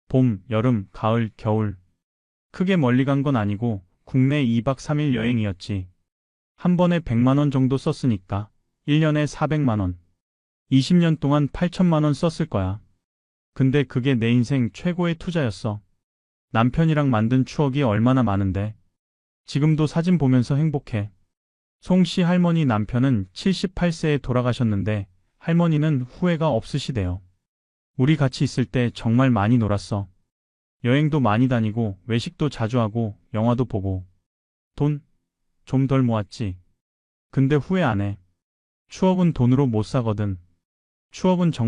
S1: 봄, 여름, 가을, 겨울. 크게 멀리 간 건 아니고 국내 2박 3일 여행이었지. 한 번에 100만 원 정도 썼으니까 1년에 400만 원. 20년 동안 8천만 원 썼을 거야. 근데 그게 내 인생 최고의 투자였어. 남편이랑 만든 추억이 얼마나 많은데. 지금도 사진 보면서 행복해. 송 씨 할머니 남편은 78세에 돌아가셨는데 할머니는 후회가 없으시대요. 우리 같이 있을 때 정말 많이 놀았어. 여행도 많이 다니고 외식도 자주 하고 영화도 보고. 돈 좀 덜 모았지. 근데 후회 안 해. 추억은 돈으로 못 사거든. 추억은